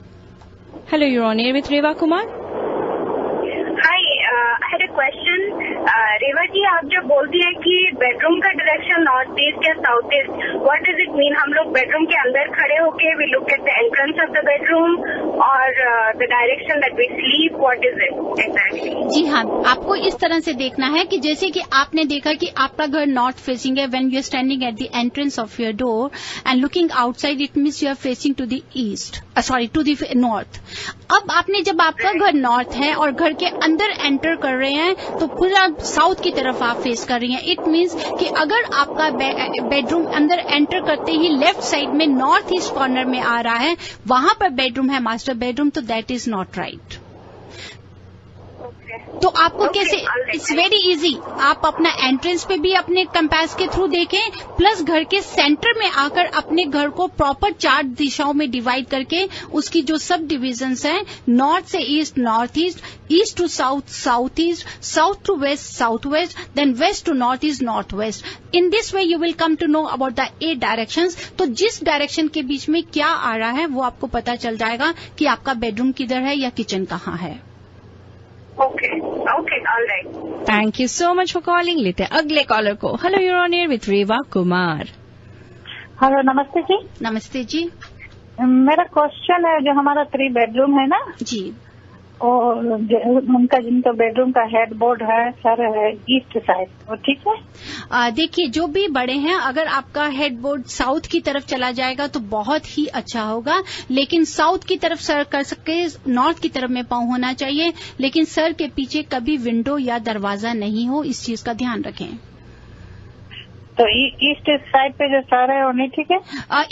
S1: hello, you're on air with Reva Kumar.
S3: Hi, I had a question. Reva ji, आप जो बोलती है कि बेडरूम का डायरेक्शन नॉर्थ ईस्ट या south east, what does it mean? हम लोग बेडरूम के अंदर खड़े होके we look at the entrance of the bedroom और the direction that we sleep, what is it exactly?
S2: जी हाँ, आपको इस तरह से देखना है कि जैसे कि आपने देखा कि आपका घर नॉर्थ फेसिंग है, when you are standing at the entrance of your door and looking outside, it means you are facing to the east, sorry to the north. अब आपने जब आपका घर नॉर्थ है और घर के अंदर एंटर कर रहे हैं तो पूरा साउथ की तरफ आप फेस कर रही हैं। इट मीन्स कि अगर आपका बेडरूम अंदर एंटर करते ही लेफ्ट साइड में नॉर्थ ईस्ट कॉर्नर में आ रहा है, वहां पर बेडरूम है मास्टर बेडरूम, तो दैट इज नॉट राइट। तो आपको कैसे, इट्स वेरी इजी। आप अपना एंट्रेंस पे भी अपने कंपास के थ्रू देखें, प्लस घर के सेंटर में आकर अपने घर को प्रॉपर 4 दिशाओं में डिवाइड करके उसकी जो सब डिविजन्स हैं, नॉर्थ से east north east, east to south south east, south to west south west, then west to north east north west. In this way you will come to know about the 8 directions. तो जिस direction के बीच में क्या आ रहा है वो आपको पता चल जाएगा कि आपका बेडरूम किधर है या किचन कहाँ है।
S3: Okay, all right.
S1: Thank you so much for calling. लेते हैं अगले कॉलर को। Hello, you're on air with Reva Kumar.
S6: Hello, नमस्ते जी।
S2: नमस्ते जी।
S6: मेरा क्वेश्चन है, जो हमारा 3 बेडरूम है ना
S2: जी,
S6: और जिनका बेडरूम का हेडबोर्ड है सर है ईस्ट साइड, वो ठीक है?
S2: देखिए, जो भी बड़े हैं, अगर आपका हेडबोर्ड साउथ की तरफ चला जाएगा तो बहुत ही अच्छा होगा, लेकिन साउथ की तरफ सर कर सके, नॉर्थ की तरफ में पाँव होना चाहिए, लेकिन सर के पीछे कभी विंडो या दरवाजा नहीं हो, इस चीज का ध्यान रखें।
S6: तो ईस्ट साइड पे जो सर है वो नहीं ठीक है?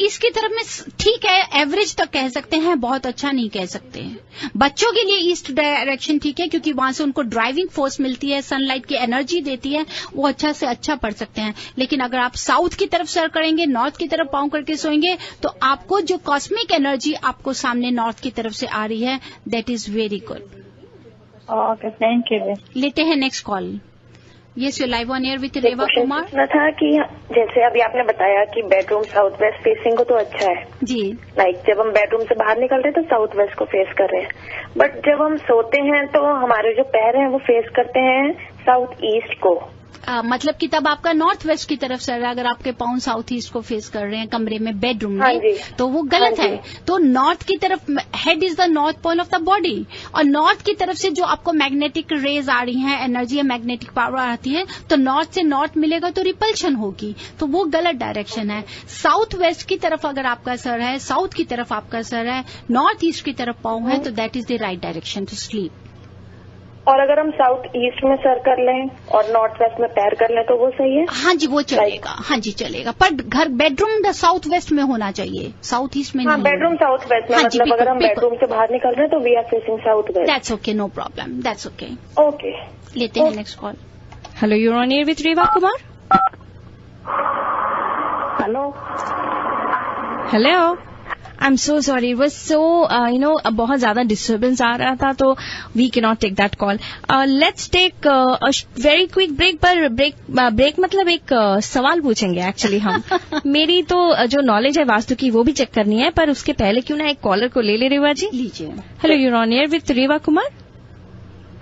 S2: इसकी तरफ में ठीक है, एवरेज तक कह सकते हैं, बहुत अच्छा नहीं कह सकते हैं। बच्चों के लिए ईस्ट डायरेक्शन ठीक है क्योंकि वहां से उनको ड्राइविंग फोर्स मिलती है, सनलाइट की एनर्जी देती है, वो अच्छा से अच्छा पढ़ सकते हैं। लेकिन अगर आप साउथ की तरफ सर करेंगे, नॉर्थ की तरफ पाँव करके सोएंगे, तो आपको जो कॉस्मिक एनर्जी आपको सामने नॉर्थ की तरफ से आ रही है, that is very good.
S6: Okay, thank you.
S2: लेते हैं next call. Yes, you live on air with Reva Kumar.
S3: पूछना था कि जैसे अभी आपने बताया कि बेडरूम साउथ वेस्ट फेसिंग हो तो अच्छा है
S2: जी,
S3: लाइक जब हम बेडरूम से बाहर निकल रहे हैं तो साउथ वेस्ट को फेस कर रहे हैं, बट जब हम सोते हैं तो हमारे जो पैर हैं वो फेस करते हैं साउथ ईस्ट को।
S2: मतलब कि तब आपका नॉर्थ वेस्ट की तरफ सर, अगर आपके पाँव साउथ ईस्ट को फेस कर रहे हैं कमरे में, बेडरूम में, तो वो गलत है। तो नॉर्थ की तरफ, head is the north pole of the body, और नॉर्थ की तरफ से जो आपको मैग्नेटिक रेज आ रही हैं, एनर्जी या मैग्नेटिक पावर आती है, तो नॉर्थ से नॉर्थ मिलेगा तो रिपल्शन होगी, तो वो गलत डायरेक्शन है। साउथ वेस्ट की तरफ अगर आपका सर है, साउथ की तरफ आपका सर है, नॉर्थ ईस्ट की तरफ पाँव है, तो that is the right direction to sleep.
S3: और अगर हम साउथ ईस्ट में सर कर लें और नॉर्थ वेस्ट में पैर कर लें तो वो सही है?
S2: हाँ जी, वो चलेगा। हाँ जी, चलेगा, पर घर बेडरूम साउथ वेस्ट में होना चाहिए, साउथ ईस्ट में नहीं।
S3: बेडरूम साउथ वेस्ट में, मतलब अगर हम बेडरूम से बाहर निकल रहे हैं तो we are facing south west.
S2: That's okay, no problem, that's okay.
S3: Okay,
S2: लेते हैं next call.
S1: Hello, you on air with Reva Kumar.
S3: Hello
S1: hello, I am so sorry, it was so बहुत ज्यादा डिस्टर्बेंस आ रहा था, तो we can not take that call. Let's take a very quick break. पर break मतलब एक सवाल पूछेंगे एक्चुअली हम। मेरी तो जो नॉलेज है वास्तु की वो भी चेक करनी है, पर उसके पहले क्यों ना एक कॉलर को ले रेवा जी।
S2: लीजिए।
S1: Hello, you on air with Reva Kumar.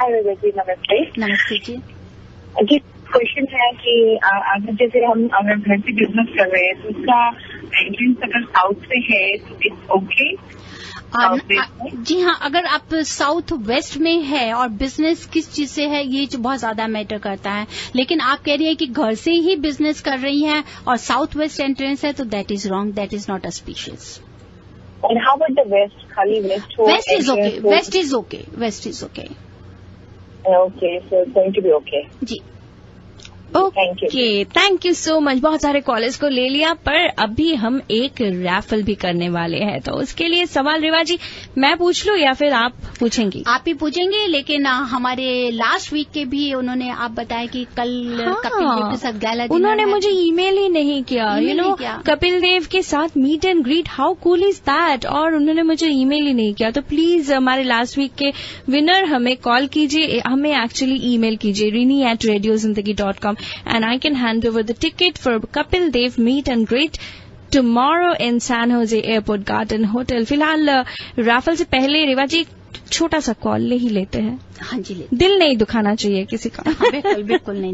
S3: Hello जी, नमस्ते।
S2: नमस्ते
S3: जी, क्वेश्चन है कि अगर जैसे हम अगर घर से बिजनेस कर रहे हैं तो उसका एंट्रेंस अगर साउथ से है तो इट्स ओके?
S2: जी हाँ, अगर आप साउथ वेस्ट में है और बिजनेस किस चीज से है ये बहुत ज्यादा मैटर करता है, लेकिन आप कह रही हैं कि घर से ही बिजनेस कर रही हैं और साउथ वेस्ट एंट्रेंस है, तो that is wrong, that is not auspicious.
S3: And how about the west? खाली west हो?
S2: West is okay. West is okay. West is okay.
S3: Okay, so it's going to be okay.
S2: जी।
S1: Okay, thank you so much. बहुत सारे callers को ले लिया, पर अभी हम एक रैफल भी करने वाले हैं, तो उसके लिए सवाल रेवा जी मैं पूछ लूं या फिर आप पूछेंगी?
S2: आप ही पूछेंगे, लेकिन हमारे लास्ट वीक के भी उन्होंने आप बताया कि कल कपिल देव के साथ गैला डिनर
S1: उन्होंने मुझे ईमेल ही नहीं किया। यू नो, कपिल देव के साथ meet and greet, how cool is that, और उन्होंने मुझे ईमेल ही नहीं किया। तो प्लीज हमारे लास्ट वीक के विनर हमें कॉल कीजिए, हमें एक्चुअली ईमेल कीजिए rini@radiozindagi.com and I can hand over the ticket for Kapil Dev meet and greet tomorrow in San Jose Airport Garden Hotel. फिलहाल राफेल से पहले रेवा जी छोटा सा कॉल ले ही लेते हैं।
S2: हाँ जी,
S1: दिल नहीं दुखाना चाहिए किसी का।
S2: बिल्कुल बिल्कुल नहीं।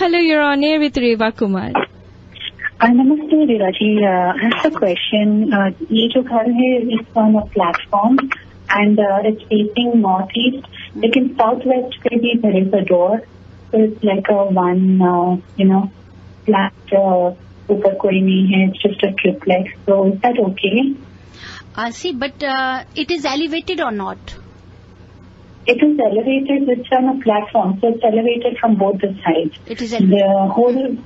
S1: Hello, you're on air with Reva Kumar.
S4: नमस्ते रेवा जी, क्वेश्चन, ये जो घर है it's on a platform and it's facing north east, लेकिन साउथ वेस्ट पे भी there is a door, so it's like a one flat, ऊपर कोई नहीं है, it's just a triplex, so is that okay?
S2: See, but it is elevated or not?
S4: It is elevated. It's on a platform, so it's elevated from both the sides.
S2: It is elevated.
S4: The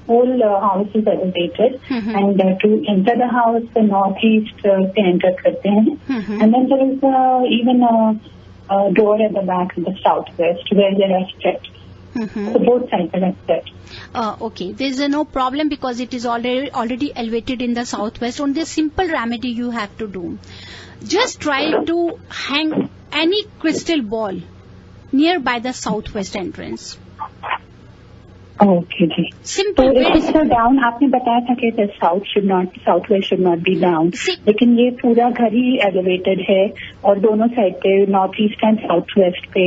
S4: whole house is elevated, and to enter the house, the northeast से enter करते हैं, and then there is even a door at the back of the southwest where there are steps. So both sides are steps.
S2: Okay, there is no problem because it is already elevated in the southwest. Only a simple remedy you have to do. Just try to hang any crystal ball nearby the southwest entrance.
S4: Okay ji.
S2: Simple.
S4: तो इसका down आपने बताया था कि south west should not be down, लेकिन ये पूरा घर ही एलिवेटेड है और दोनों साइड पे north east and south west पे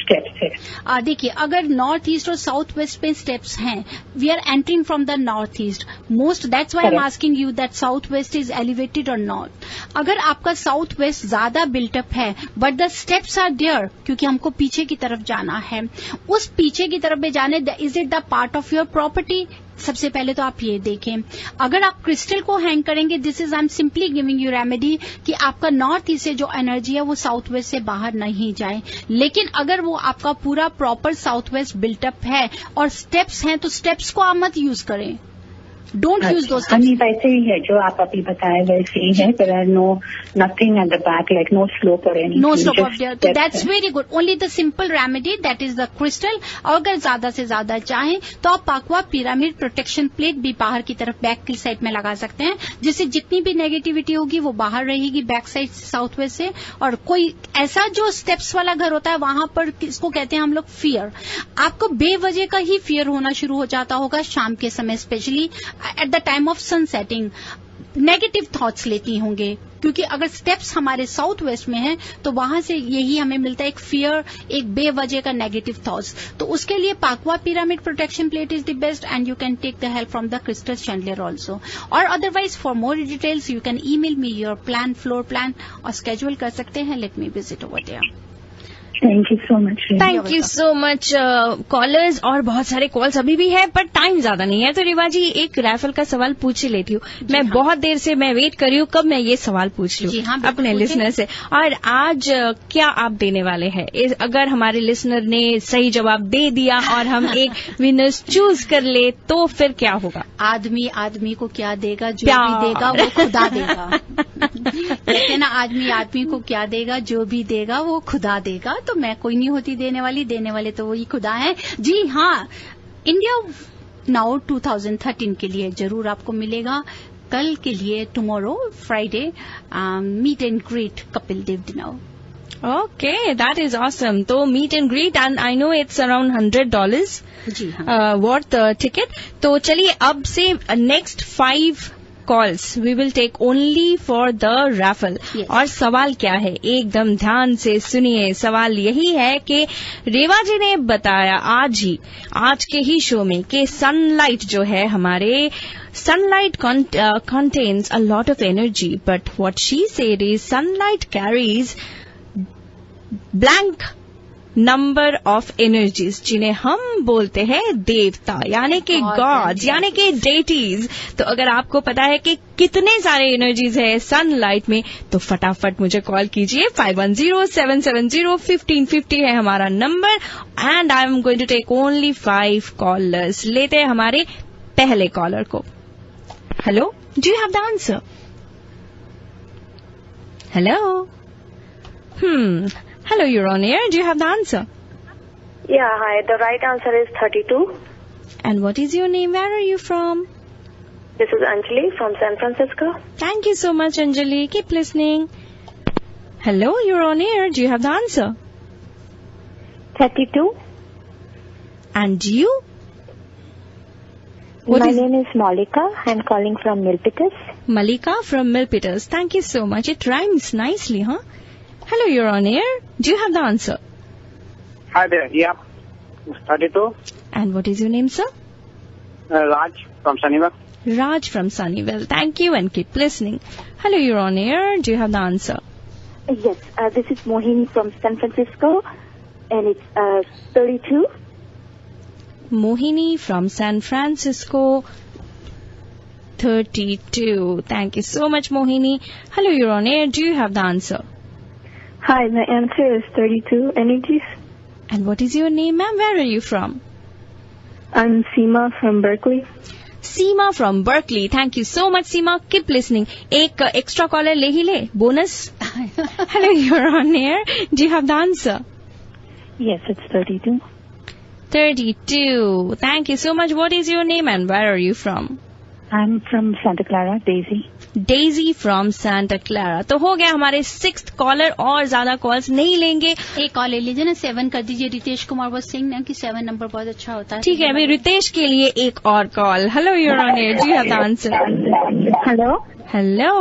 S4: स्टेप्स है।
S2: देखिए, अगर नॉर्थ ईस्ट और साउथ वेस्ट पे स्टेप्स हैं, we are entering from the north east most, that's why I am asking you that south west is elevated और not. अगर आपका साउथ वेस्ट ज्यादा बिल्टअप है but the steps are there, क्योंकि हमको पीछे की तरफ जाना है, उस पीछे की तरफ में जाने, is it the part of your property? सबसे पहले तो आप ये देखें, अगर आप क्रिस्टल को हैंग करेंगे, this is I am simply giving you remedy कि आपका नॉर्थ ईस्ट से जो एनर्जी है वो साउथ वेस्ट से बाहर नहीं जाए। लेकिन अगर वो आपका पूरा प्रॉपर साउथ वेस्ट बिल्टअप है और स्टेप्स हैं, तो स्टेप्स को आप मत यूज करें, डोंट यूज दोस
S4: हनी वैसे ही है जो आप अभी बताए, वैसे ही है. There are no nothing at the back, like no slope or anything.
S2: No slope of there. तो that's very good. Only the simple remedy, that is the crystal. और अगर ज्यादा से ज्यादा चाहें तो आप पाकवा पिरामिड प्रोटेक्शन प्लेट भी बाहर की तरफ बैक की साइड में लगा सकते हैं, जिससे जितनी भी नेगेटिविटी होगी वो बाहर रहेगी बैक साइड साउथ वेस्ट से. और कोई ऐसा जो स्टेप्स वाला घर होता है वहां पर इसको कहते हैं हम लोग फियर. आपको बेवजह का ही फियर होना शुरू हो जाता होगा शाम के समय, specially at the time of sunsetting. Negative thoughts लेती होंगे, क्योंकि अगर स्टेप्स हमारे साउथ वेस्ट में हैं तो वहां से यही हमें मिलता है, एक फियर, एक बेवजह का नेगेटिव थॉट्स. तो उसके लिए पाकवा pyramid protection plate is the best and you can take the help from the crystal chandelier also. और otherwise for more details you can email me your plan, floor plan, और schedule कर सकते हैं. Let me visit over there.
S4: Thank you so much.
S1: Thank you so much callers. और बहुत सारे calls अभी भी है, पर टाइम ज्यादा नहीं है, तो रिवा जी एक रैफल का सवाल पूछ ही लेती हूँ. मैं बहुत देर से मैं वेट कर रही हूँ कब मैं ये सवाल पूछ लूँ अपने लिसनर से. और आज क्या आप देने वाले हैं? अगर हमारे लिसनर ने सही जवाब दे दिया और हम एक विनर्स चूज कर ले तो फिर क्या होगा?
S2: आदमी आदमी को क्या देगा, जो भी देगा वो खुदा देगा. कहते ना, आदमी आदमी को क्या देगा, जो भी देगा वो खुदा देगा. तो मैं कोई नहीं होती देने वाली, देने वाले तो वही खुदा है. जी हाँ, इंडिया नाउ 2013 के लिए जरूर आपको मिलेगा. कल के लिए tomorrow Friday meet and greet Kapil Dev dinner.
S1: Okay, that is awesome. तो meet and greet and I know it's around $100
S2: जी हाँ.
S1: worth ticket. तो चलिए अब से next 5 calls we will take only for the raffle.
S2: Yes.
S1: और सवाल क्या है एकदम ध्यान से सुनिए. सवाल यही है कि रेवा जी ने बताया आज के ही शो में कि सनलाइट जो है हमारे sunlight contains a lot of energy, but what she said is sunlight carries blank number of energies, जिन्हें हम बोलते हैं देवता, यानी कि गॉड्स, यानी कि डेटीज. तो अगर आपको पता है कि कितने सारे एनर्जीज है सनलाइट में तो फटाफट मुझे कॉल कीजिए. 510-770-1550 है हमारा नंबर and I am going to take only 5 callers. लेते हैं हमारे पहले कॉलर को. Hello, do you have the answer? Hello. Hello, you're on air. Do you have the answer?
S3: Yeah, hi. The right answer is 32.
S1: And what is your name? Where are you from?
S3: This is Anjali from San Francisco.
S1: Thank you so much, Anjali. Keep listening. Hello, you're on air. Do you have the answer?
S6: 32.
S1: And you?
S6: My name is Malika. I'm calling from Milpitas.
S1: Malika from Milpitas. Thank you so much. It rhymes nicely, huh? Hello, you're on air. Do you have the answer?
S5: Hi there. Yeah. 32.
S1: And what is your name, sir?
S5: Raj from Sunnyvale.
S1: Raj from Sunnyvale. Thank you and keep listening. Hello, you're on air. Do you have the answer?
S6: Yes, this is Mohini from San Francisco, and it's 32.
S1: Mohini from San Francisco. 32. Thank you so much, Mohini. Hello, you're on air. Do you have the answer?
S6: Hi, my answer is 32 energies.
S1: And what is your name, ma'am? Where are you from?
S6: I'm Seema from Berkeley.
S1: Seema from Berkeley. Thank you so much, Seema. Keep listening. एक extra caller ले ही ले. Bonus. Hello, you're on air. Do you have the answer?
S6: Yes, it's 32.
S1: 32. Thank you so much. What is your name and where are you from?
S6: I'm from Santa Clara, Daisy.
S1: Daisy from Santa Clara. तो हो गया हमारे 6th collar. और ज्यादा calls नहीं लेंगे.
S2: एक call ले लीजिए ना, 7 कर दीजिए. रितेश कुमार वो सिंह ना कि 7 नंबर बहुत अच्छा होता है.
S1: ठीक है, अभी रितेश के लिए एक और call. Hello, you're on air. Do you have the answer?
S6: Hello.
S1: Hello,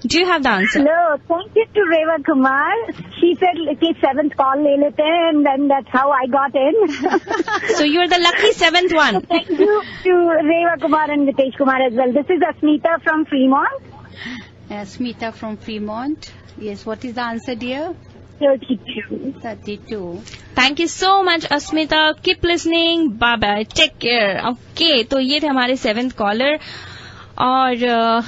S1: do you have the answer?
S6: Hello. Thank you to Reva Kumar. She said कि 7th call ले लेते हैं, and then that's how I got in.
S1: So you are the lucky 7th one.
S6: Thank you to Reva Kumar and Ritesh Kumar as well. This is Asmita from Fremont.
S2: Smita from Fremont. Yes, what is the answer, dear?
S6: 32.
S2: 32.
S1: Thank you so much, Asmita. Keep listening. Bye bye. Take care. Okay, तो ये थे हमारे 7th collar. और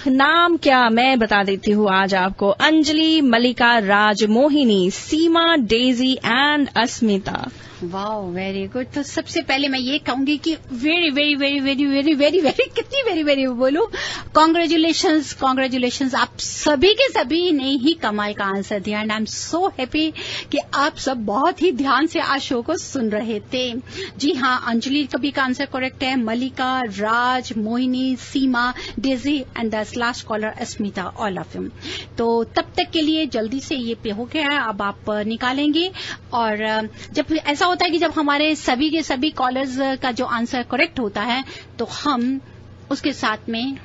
S1: नाम क्या मैं बता देती हूँ आज आपको. Anjali, Malika, Raj, Mohini, Seema, Daisy and Asmita.
S2: Wow, very good. तो सबसे पहले मैं ये कहूंगी कि very very very very very very very कितनी वेरी वेरी बोलूं, कॉन्ग्रेचुलेशंस आप सभी के सभी ने ही कमाल का आंसर दिया and I am so happy कि आप सब बहुत ही ध्यान से आज शो को सुन रहे थे। जी हाँ, अंजलि कभी का आंसर करेक्ट है, Malika, Raj, Mohini, Seema, Daisy and the last caller Asmita, all of him. तो तब तक के लिए जल्दी से ये पे हो गया है, अब आप निकालेंगे। और जब ऐसा होता है कि जब हमारे सभी के सभी कॉलर्स का जो आंसर करेक्ट होता है तो हम उसके साथ में,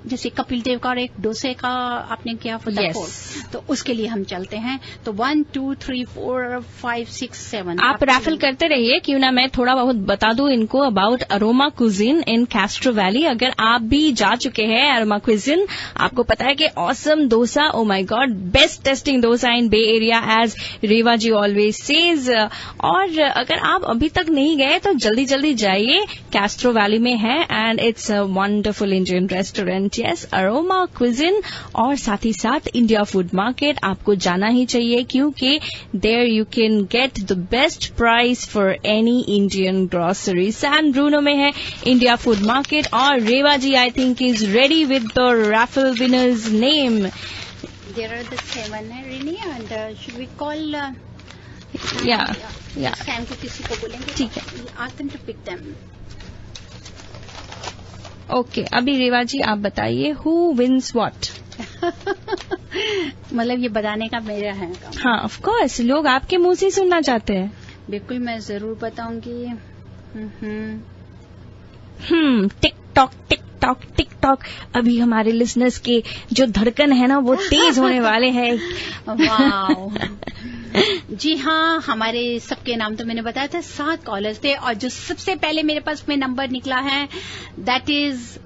S2: जैसे कपिल देव का और एक डोसे का आपने किया फॉर द फोर, तो उसके लिए हम चलते हैं। तो 1 2 3 4 5 6 7
S1: आप रैफल करते रहिए, क्यों ना मैं थोड़ा बहुत बता दूं इनको about aroma cuisine in Castro valley. अगर आप भी जा चुके हैं अरोमा कुजिन, आपको पता है कि awesome dosa, oh my god, best tasting dosa in bay area as Reva ji always says. और अगर आप अभी तक नहीं गए तो जल्दी जल्दी जाइए, कैस्ट्रो वैली में है and it's a wonderful Indian restaurant. Yes, aroma cuisine और साथ ही साथ इंडिया फूड मार्केट आपको जाना ही चाहिए, क्योंकि there you can get the best price for any Indian grocery. San Bruno में है इंडिया फूड मार्केट और Reva ji I think is ready with the raffle winners name.
S2: There are the 7 है Rini, and should we call Sam को किसी को बोलेंगे?
S1: ठीक है,
S2: ask them to pick them.
S1: Okay, अभी रेवा जी आप बताइए हु विन्स व्हाट।
S2: मतलब ये बताने का मेरा है काम।
S1: हाँ, ऑफ कोर्स, लोग आपके मुंह से सुनना चाहते हैं।
S2: बिल्कुल, मैं जरूर बताऊंगी।
S1: Tick tock tick tock tick tock. अभी हमारे लिसनर्स के जो धड़कन है ना वो तेज होने वाले हैं।
S2: वाओ। जी हाँ, हमारे सबके नाम तो मैंने बताया था, 7 कॉलर्स थे और जो सबसे पहले मेरे पास में नंबर निकला है that is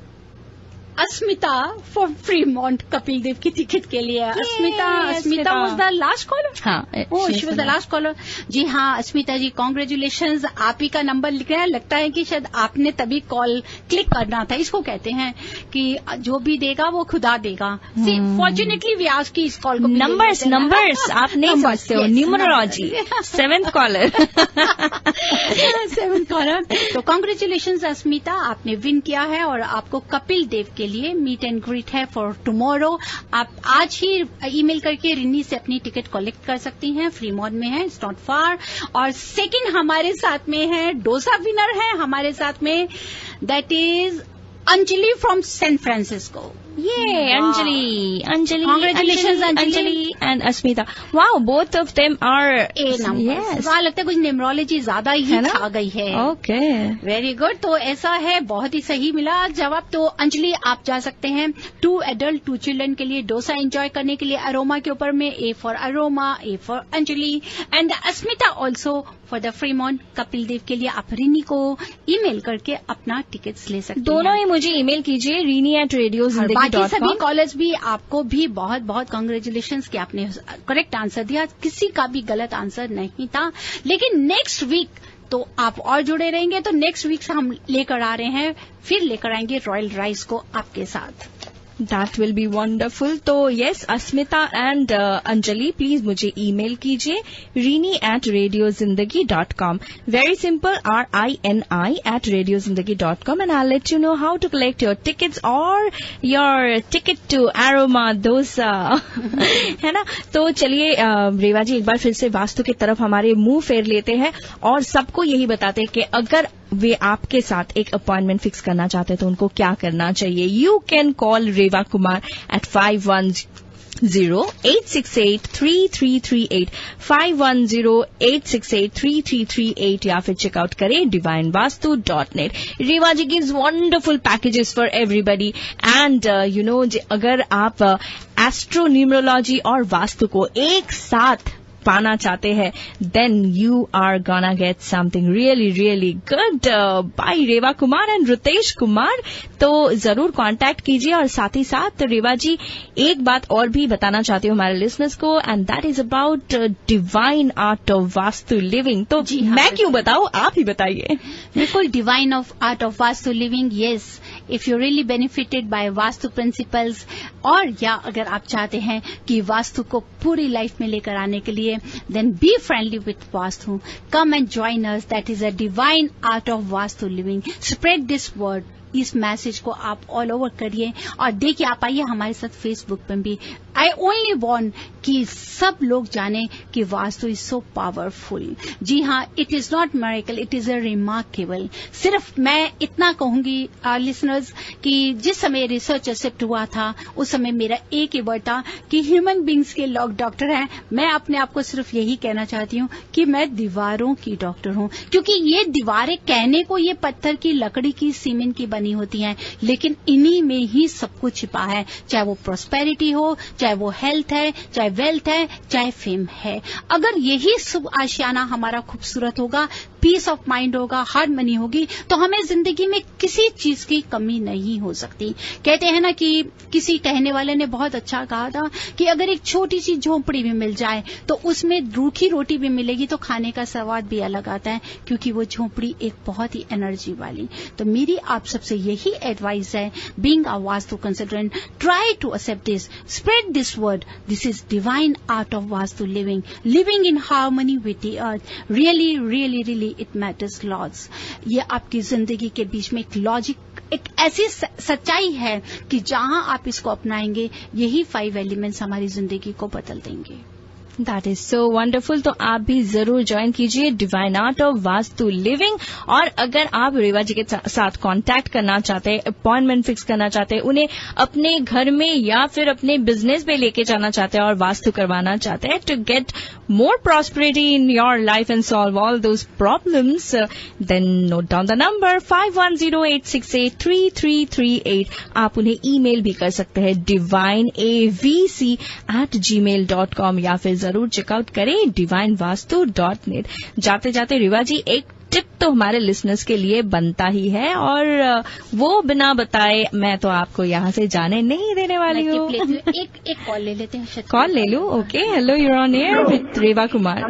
S2: Asmita from Fremont, Kapil Dev की टिकट के लिए। Asmita was the last caller.
S1: हाँ,
S2: she was the last caller. जी हाँ, अस्मिता जी कॉन्ग्रेचुलेशंस, आप ही का नंबर लिख रहे हैं। लगता है कि शायद आपने तभी कॉल क्लिक करना था। इसको कहते हैं कि जो भी देगा वो खुदा देगा। फॉर्चुनेटली वी आस्क की इस कॉल को
S1: नंबर्स आप नहीं समझते हो, numerology. 7th caller.
S2: 7th caller. तो कॉन्ग्रेचुलेशंस अस्मिता, आपने विन किया है और आपको कपिल देव के लिए मीट एंड ग्रीट है फॉर टुमारो। आप आज ही ईमेल करके रिनी से अपनी टिकट कलेक्ट कर सकती हैं, फ्रीमॉन्ट में है, इट्स नॉट फार। और सेकंड हमारे साथ में है, डोसा विनर है हमारे साथ में, that is Anjali from San Francisco.
S1: ये Anjali,
S2: Congratulations,
S1: Anjali and Asmita. Wow, both of them are
S2: a number. वहाँ लगता है कुछ न्यूमरोलॉजी ज्यादा ही आ गई है।
S1: Okay,
S2: very good. तो ऐसा है, बहुत ही सही मिला जवाब। तो अंजलि आप जा सकते हैं 2 एडल्ट 2 चिल्ड्रन के लिए डोसा एंजॉय करने के लिए अरोमा के ऊपर में, A for aroma, A for Anjali and Asmita also for the Fremont. Kapil Dev के लिए आप रिनी को ईमेल करके अपना टिकट्स ले सकते हैं।
S1: दोनों ही मुझे ईमेल कीजिए, rini@radiozindagi.com।
S2: बाकी सभी कॉलर्स भी आपको भी बहुत बहुत कॉन्ग्रेचुलेशंस कि आपने करेक्ट आंसर दिया, किसी का भी गलत आंसर नहीं था। लेकिन नेक्स्ट वीक तो आप और जुड़े रहेंगे, तो नेक्स्ट वीक से हम लेकर आ रहे हैं, फिर लेकर आएंगे रॉयल राइस को आपके साथ।
S1: That will be wonderful. तो yes, Asmita and Anjali please मुझे ईमेल कीजिए rini@radiozindagi.com. Very simple, RINI@radiozindagi.com, and I'll let you know how to collect your tickets or your ticket to Aroma Dosa. है ना? तो चलिए रेवा जी एक बार फिर से वास्तु की तरफ हमारे मुंह फेर लेते हैं और सबको यही बताते हैं कि अगर वे आपके साथ एक अपॉइंटमेंट फिक्स करना चाहते हैं तो उनको क्या करना चाहिए। You can call Reva Kumar at 510-868-3338 510-868-3338 या फिर चेकआउट करें divinevastu.net. Reva ji gives wonderful packages for everybody and you know, अगर आप एस्ट्रो न्यूमरोलॉजी और वास्तु को एक साथ पाना चाहते हैं then you are gonna get something really really good by Reva Kumar and Rutesh Kumar. तो जरूर कांटेक्ट कीजिए। और साथ ही साथ रेवा जी एक बात और भी बताना चाहती हूँ हमारे लिसनर्स को, and that is about divine art of vastu living. तो मैं क्यों बताऊं, आप ही बताइए।
S2: बिल्कुल, divine of art of vastu living, yes. If you really benefited bye vastu principles, और या अगर आप चाहते हैं कि वास्तु को पूरी लाइफ में लेकर आने के लिए रही है, then be friendly with vastu, come and join us, that is a divine art of vastu living, spread this word, इस मैसेज को आप ऑल ओवर करिए और देखिए आप आइए हमारे साथ फेसबुक पर भी। आई ओनली वांट कि सब लोग जाने कि वास्तु इज सो पावरफुल। जी हाँ, it is not miracle, it is a remarkable. सिर्फ मैं इतना कहूंगी लिसनर्स कि जिस समय रिसर्च एक्सेप्ट हुआ था उस समय मेरा एक ही वर्ड था कि ह्यूमन बींग्स के लोग डॉक्टर हैं। मैं अपने आप को सिर्फ यही कहना चाहती हूँ कि मैं दीवारों की डॉक्टर हूँ, क्योंकि ये दीवारें कहने को ये पत्थर की, लकड़ी की, सीमेंट की बनी होती हैं, लेकिन इन्हीं में ही सब कुछ छिपा है, चाहे वो प्रोस्पेरिटी हो, चाहे वो हेल्थ है, चाहे वेल्थ है, चाहे फेम है। अगर यही शुभ आशियाना हमारा खूबसूरत होगा, पीस ऑफ माइंड होगा, हार्मनी होगी, तो हमें जिंदगी में किसी चीज की कमी नहीं हो सकती। कहते हैं ना कि किसी कहने वाले ने बहुत अच्छा कहा था कि अगर एक छोटी सी झोपड़ी भी मिल जाए तो उसमें रूखी रोटी भी मिलेगी तो खाने का स्वाद भी अलग आता है, क्योंकि वो झोपड़ी एक बहुत ही एनर्जी वाली। तो मेरी आप सबसे यही एडवाइस है, being a vastu consultant, try to accept this, spread this word, this is divine art of vastu living, living in harmony with the earth, really really really it matters lots. ये आपकी जिंदगी के बीच में एक लॉजिक, एक ऐसी सच्चाई है कि जहां आप इसको अपनाएंगे यही 5 एलिमेंट्स हमारी जिंदगी को बदल देंगे।
S1: That is so wonderful. तो आप भी जरूर ज्वाइन कीजिए divine art of vastu living. और अगर आप रेवा जी के साथ कांटेक्ट करना चाहते हैं, अपॉइंटमेंट फिक्स करना चाहते हैं, उन्हें अपने घर में या फिर अपने बिजनेस में लेके जाना चाहते हैं और वास्तु करवाना चाहते हैं to get more prosperity in your life and solve all those problems, then note down the number 5108683338. आप उन्हें ईमेल भी कर सकते हैं divineavc@gmail.com या फिर जरूर चेकआउट करें divinevastu.net। जाते जाते रिवा जी एक टिप तो हमारे लिसनर्स के लिए बनता ही है, और वो बिना बताए मैं तो आपको यहाँ से जाने नहीं देने वाली हूँ।
S2: एक कॉल ले लेते हैं।
S1: कॉल ले लूँ? Okay, hello, you're on air with Reva Kumar.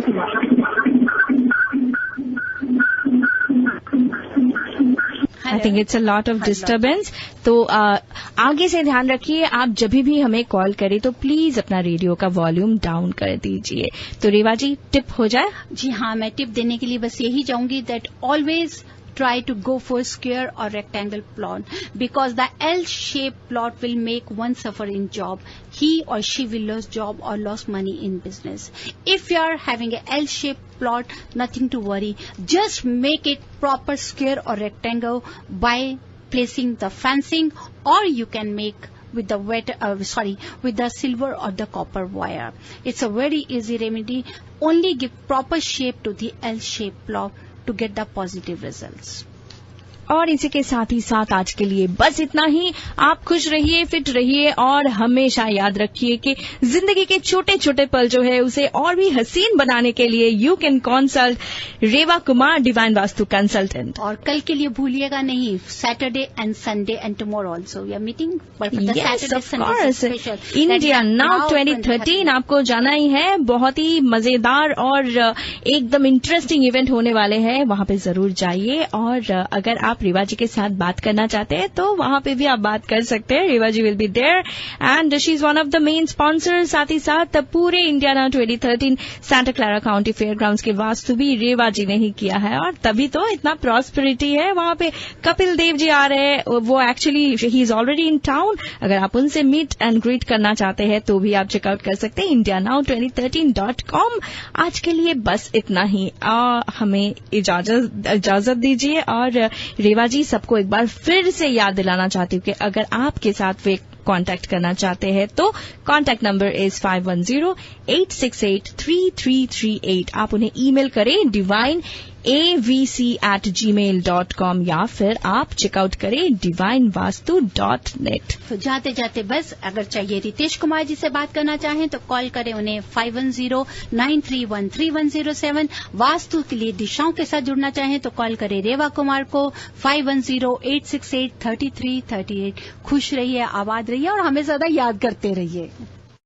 S1: I think it's a lot of disturbance. तो आगे से ध्यान रखिए, आप जब भी हमें कॉल करें तो प्लीज अपना रेडियो का वॉल्यूम डाउन कर दीजिए। तो रेवा जी, टिप हो जाए?
S2: जी हाँ, मैं टिप देने के लिए बस यही चाहूंगी that always try to go for square or rectangle plot, because the L-shaped plot will make one suffer in job. He or she will lose job or lose money in business. If you are having a L-shaped plot, nothing to worry. Just make it proper square or rectangle by placing the fencing, or you can make with the with the silver or the copper wire. It's a very easy remedy. Only give proper shape to the L-shaped plot to get the positive results.
S1: और इसी के साथ ही साथ आज के लिए बस इतना ही। आप खुश रहिए, फिट रहिए और हमेशा याद रखिए कि जिंदगी के छोटे छोटे पल जो है उसे और भी हसीन बनाने के लिए you can consult Reva Kumar, divine vastu consultant.
S2: और कल के लिए भूलिएगा नहीं, Saturday and Sunday and tomorrow also we are meeting.
S1: Yes, of course, India now 2013 आपको जाना ही है। बहुत ही मजेदार और एकदम इंटरेस्टिंग इवेंट होने वाले हैं, वहां पे जरूर जाइए। और अगर आप रेवा जी के साथ बात करना चाहते हैं तो वहां पे भी आप बात कर सकते हैं। Reva ji will be there and she is one of the main sponsor. साथ ही साथ पूरे Indiana 2013 Santa Clara county fair grounds के वास्तु भी रेवा जी ने ही किया है, और तभी तो इतना प्रॉस्पेरिटी है। वहां पे कपिल देव जी आ रहे हैं, वो actually he is already in town. अगर आप उनसे मीट एंड ग्रीट करना चाहते हैं तो भी आप चेकआउट कर सकते हैं indianow2013.com। आज के लिए बस इतना ही, हमें इजाजत दीजिए। और रेवा जी, सबको एक बार फिर से याद दिलाना चाहती हूँ कि अगर आपके साथ वे कांटेक्ट करना चाहते हैं तो कांटेक्ट नंबर इज 5108683338। आप उन्हें ईमेल करें divineavc@gmail.com या फिर आप चेकआउट करें divinevastu.net।
S2: तो जाते जाते बस, अगर चाहिए रितेश कुमार जी से बात करना चाहें तो कॉल करें उन्हें 5109313107। वास्तु के लिए दिशाओं के साथ जुड़ना चाहें तो कॉल करें रेवा कुमार को 5108683338। खुश रहिए, आबाद रहिए और हमें ज्यादा याद करते रहिए।